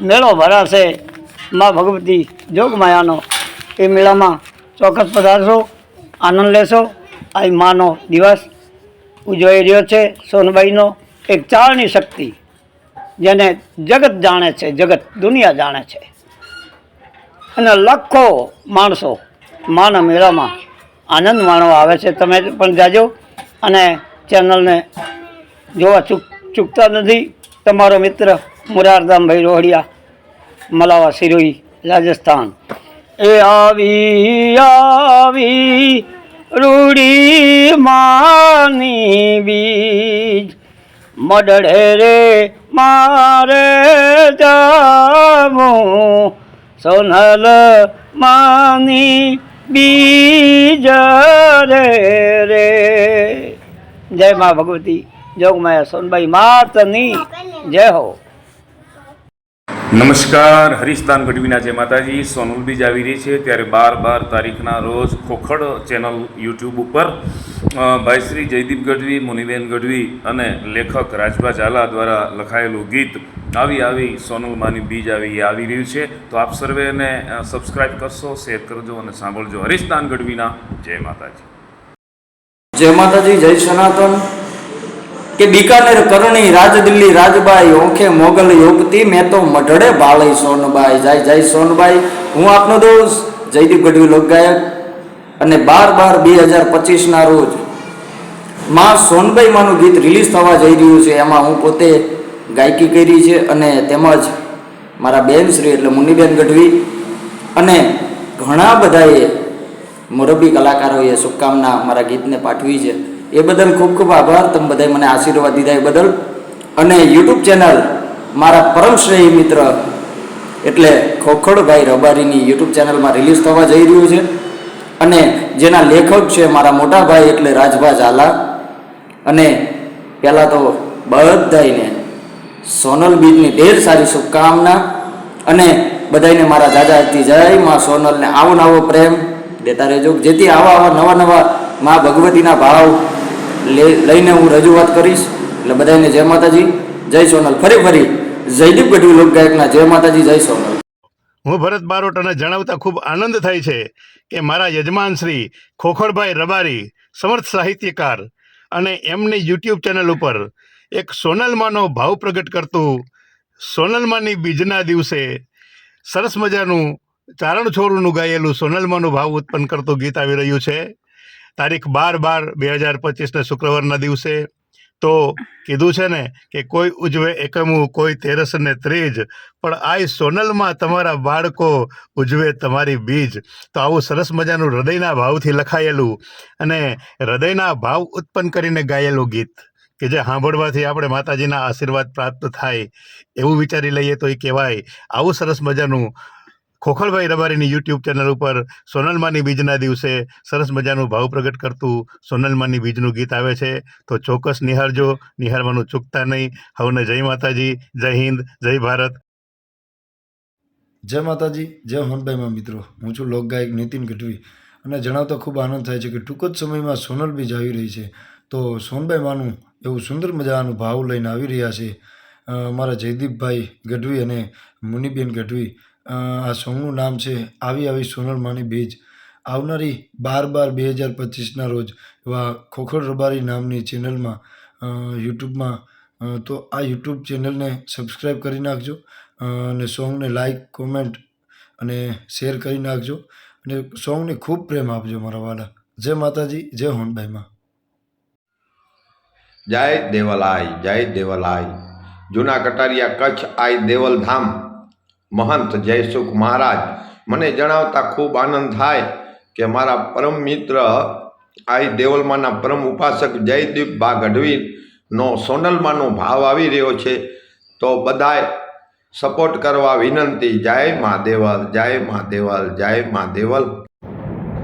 મેળો ભરાશે મા ભગવતી જોગમાયાનો. એ મેળામાં ચોક્કસ પધારશો, આનંદ લેશો. આ માનો દિવસ ઉજવાઈ રહ્યો છે. સોનબાઈનો એક ચાળની શક્તિ જેને જગત જાણે છે, જગત દુનિયા જાણે છે. અને લાખો માણસો માના મેળામાં આનંદ માણવા આવે છે. તમે પણ જાજો અને ચેનલને જોવા ચૂકતા નથી. તમારો મિત્ર મુરારધામભાઈ રોહડિયા, મલાવા સિરોહી, રાજસ્થાન. એ આવી આવી રૂડી માની બીજ મડળે રે મારે જામું સોનલ માની બીજ રે. જય મા ભગવતી જોગમાયા સોનબાઈ માતની જય હો. નમસ્કાર, હરીશદાન ગઢવીના જય માતાજી. સોનલ બીજ આવી રહી છે ત્યારે 12 તારીખના રોજ ખોખડ ચેનલ યુટ્યુબ ઉપર ભાઈ શ્રી જયદીપ ગઢવી, મુનિબેન ગઢવી અને લેખક રાજભા ઝાલા દ્વારા લખાયેલું ગીત આવી આવી સોનલમાની બીજ આવી રહ્યું છે. તો આપ સર્વેને સબસ્ક્રાઈબ કરશો, શેર કરજો અને સાંભળજો. હરીશદાન ગઢવીના જય માતાજી. જય માતાજી, જય સનાતન. કે બીકાનેર કરણી રાજ દિલ્હી રાજબાઈ ઓંખે મોગલ યોગતી મેં તો મઢડે ભાળઈ સોનબાઈ. જય જય સોનબાઈ. હું આપનો દોસ્ત જયદીપ ગઢવી લોકગાયક અને 12/12/2025 રોજ માં સોનબાઈ માનું ગીત રિલીઝ થવા જઈ રહ્યું છે. એમાં હું પોતે ગાયકી કરી છે અને તેમજ મારા બેન શ્રી એટલે મુનિબેન ગઢવી અને ઘણા બધાએ મોરબી કલાકારોએ શુભકામના મારા ગીતને પાઠવી છે. એ બદલ ખૂબ ખૂબ આભાર. તમે બધાએ મને આશીર્વાદ દીધા એ બદલ. અને યુટ્યુબ ચેનલ મારા પરમ શ્રેય મિત્ર એટલે ખોખડભાઈ રબારીની યુટ્યુબ ચેનલમાં રિલીઝ થવા જઈ રહ્યું છે અને જેના લેખક છે મારા મોટા ભાઈ એટલે રાજભા ઝાલા. અને પહેલાં તો બધાને સોનલ બીજની ઢેર સારી શુભકામના અને બધાને મારા જાજાથી જય માં સોનલને આવો નવો પ્રેમ દેતા રહેજો, જેથી આવા નવા નવા મા ભગવતીના ભાવ લઈને હું રજૂઆત કરીશ. એટલે બધાને જય માતાજી, જય સોનલ. ફરી જયદીપ ગઢવી લોકગાયકના જય માતાજી, જય સોનલ. હું ભરત બારોટ અને જણાવતા ખૂબ આનંદ થાય છે કે મારા યજમાન શ્રી ખોખરભાઈ રબારી સમર્થ સાહિત્યકાર અને એમની યુટ્યુબ ચેનલ ઉપર એક સોનલમાનો ભાવ પ્રગટ કરતું સોનલમાની બીજના દિવસે સરસ મજાનું ચારણ છોડનું ગાયેલું સોનલમાનું ભાવ ઉત્પન્ન કરતું ગીત આવી રહ્યું છે. તારીખ 12/12/2025 શુક્રવારના દિવસે. તો કીધું છે ને કે કોઈ ઉજવે એકમું, કોઈ તેરસ ને ત્રીજ, પણ આ સોનલમાં તમારા બાળકો ઉજવે તમારી બીજ. તો આવું સરસ મજાનું હૃદયના ભાવથી લખાયેલું અને હૃદયના ભાવ ઉત્પન્ન કરીને ગાયેલું ગીત કે જે સાંભળવાથી આપણે માતાજીના આશીર્વાદ પ્રાપ્ત થાય એવું વિચારી લઈએ તો એ કહેવાય. આવું સરસ મજાનું ખોખરભાઈ રબારીની યુટ્યુબ ચેનલ ઉપર સોનલમાની બીજના દિવસે સરસ મજાનું ભાવ પ્રગટ કરતું સોનલમાની બીજનું ગીત આવે છે. તો ચોક્કસ નિહાળજો, નિહાળવાનું ચૂકતા નહીં. હવને જય માતાજી, જય હિન્દ, જય ભારત. જય માતાજી, જય હોનભાઈમાં મિત્રો. હું છું લોકગાયક નીતિન ગઢવી અને જણાવતા ખૂબ આનંદ થાય છે કે ટૂંક જ સમયમાં સોનલ બીજ આવી રહી છે. તો સોનભાઈ માનું એવું સુંદર મજાનું ભાવ લઈને આવી રહ્યા છે મારા જયદીપભાઈ ગઢવી અને મુનિબેન ગઢવી. આ સોંગનું નામ છે આવી આવી સોનલમાની બીજ. આવનારી 12/12/2025 રોજ એવા ખોખડ રબારી નામની ચેનલમાં યુટ્યુબમાં તો આ યુટ્યુબ ચેનલને સબસ્ક્રાઈબ કરી નાખજો અને સોંગને લાઈક, કોમેન્ટ અને શેર કરી નાખજો અને સોંગને ખૂબ પ્રેમ આપજો મારા વાલા. જય માતાજી, જય હોનભાઈમાં. જય દેવલાય, જય દેવલાય. જૂના કટારિયા કચ્છ આઈ દેવલધામ મહંત જયસુખ મહારાજ મને જણાવતા ખૂબ આનંદ થાય કે મારા પરમ મિત્ર આઈ દેવલમાના પરમ ઉપાસક જયદીપ બા ગઢવીનો સોનલમાનો ભાવ આવી રહ્યો છે. તો બધાએ સપોર્ટ કરવા વિનંતી. જય મા દેવલ, જય મા દેવલ, જય મા દેવલ.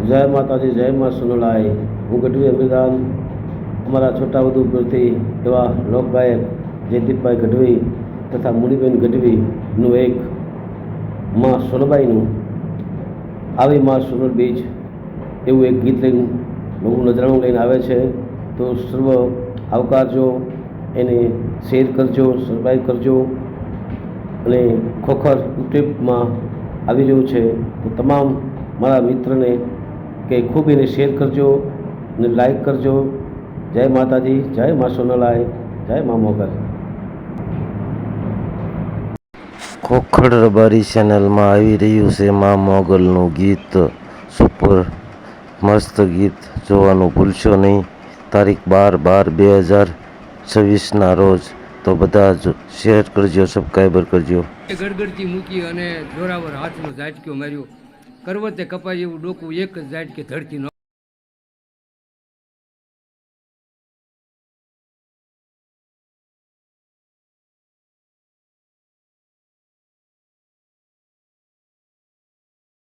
જય માતાજી, જય મા સોનલાય. હું ગઢવી અભિદાન અમારા છોટાઉદેપુરથી એવા લોકગાયક જયદીપભાઈ ગઢવી તથા મુનિબેન ગઢવીનું એક માં સોનબાઈનું આવી માં સોનલ બીજ એવું એક ગીત લઈને નવું નજરાણું લઈને આવે છે. તો સર્વ આવકારજો, એને શેર કરજો, સબસ્ક્રાઈબ કરજો. અને ખોખર યુટ્યુબમાં આવી રહ્યું છે તો તમામ મારા મિત્રને કે ખૂબ એને શેર કરજો અને લાઈક કરજો. જય માતાજી, જય મા સોનલાય, જય મા મોગલ. ખોખડ રબારી ચેનલમાં આવી રહ્યું છે મા મોગલનું ગીત. સુપર મસ્ત ગીત જોવાનું ભૂલશો નહીં. તારીખ 12/12/2026ના રોજ. તો બધા જ શેર કરજો, સબસ્ક્રાઈબર કરજો. ગડગડતી મૂકી અને જોરાવર હાથનો ઝાટક્યો માર્યો. કરવતે કપાય એવું ડોકું એક જ ઝાટકે ધરતી ન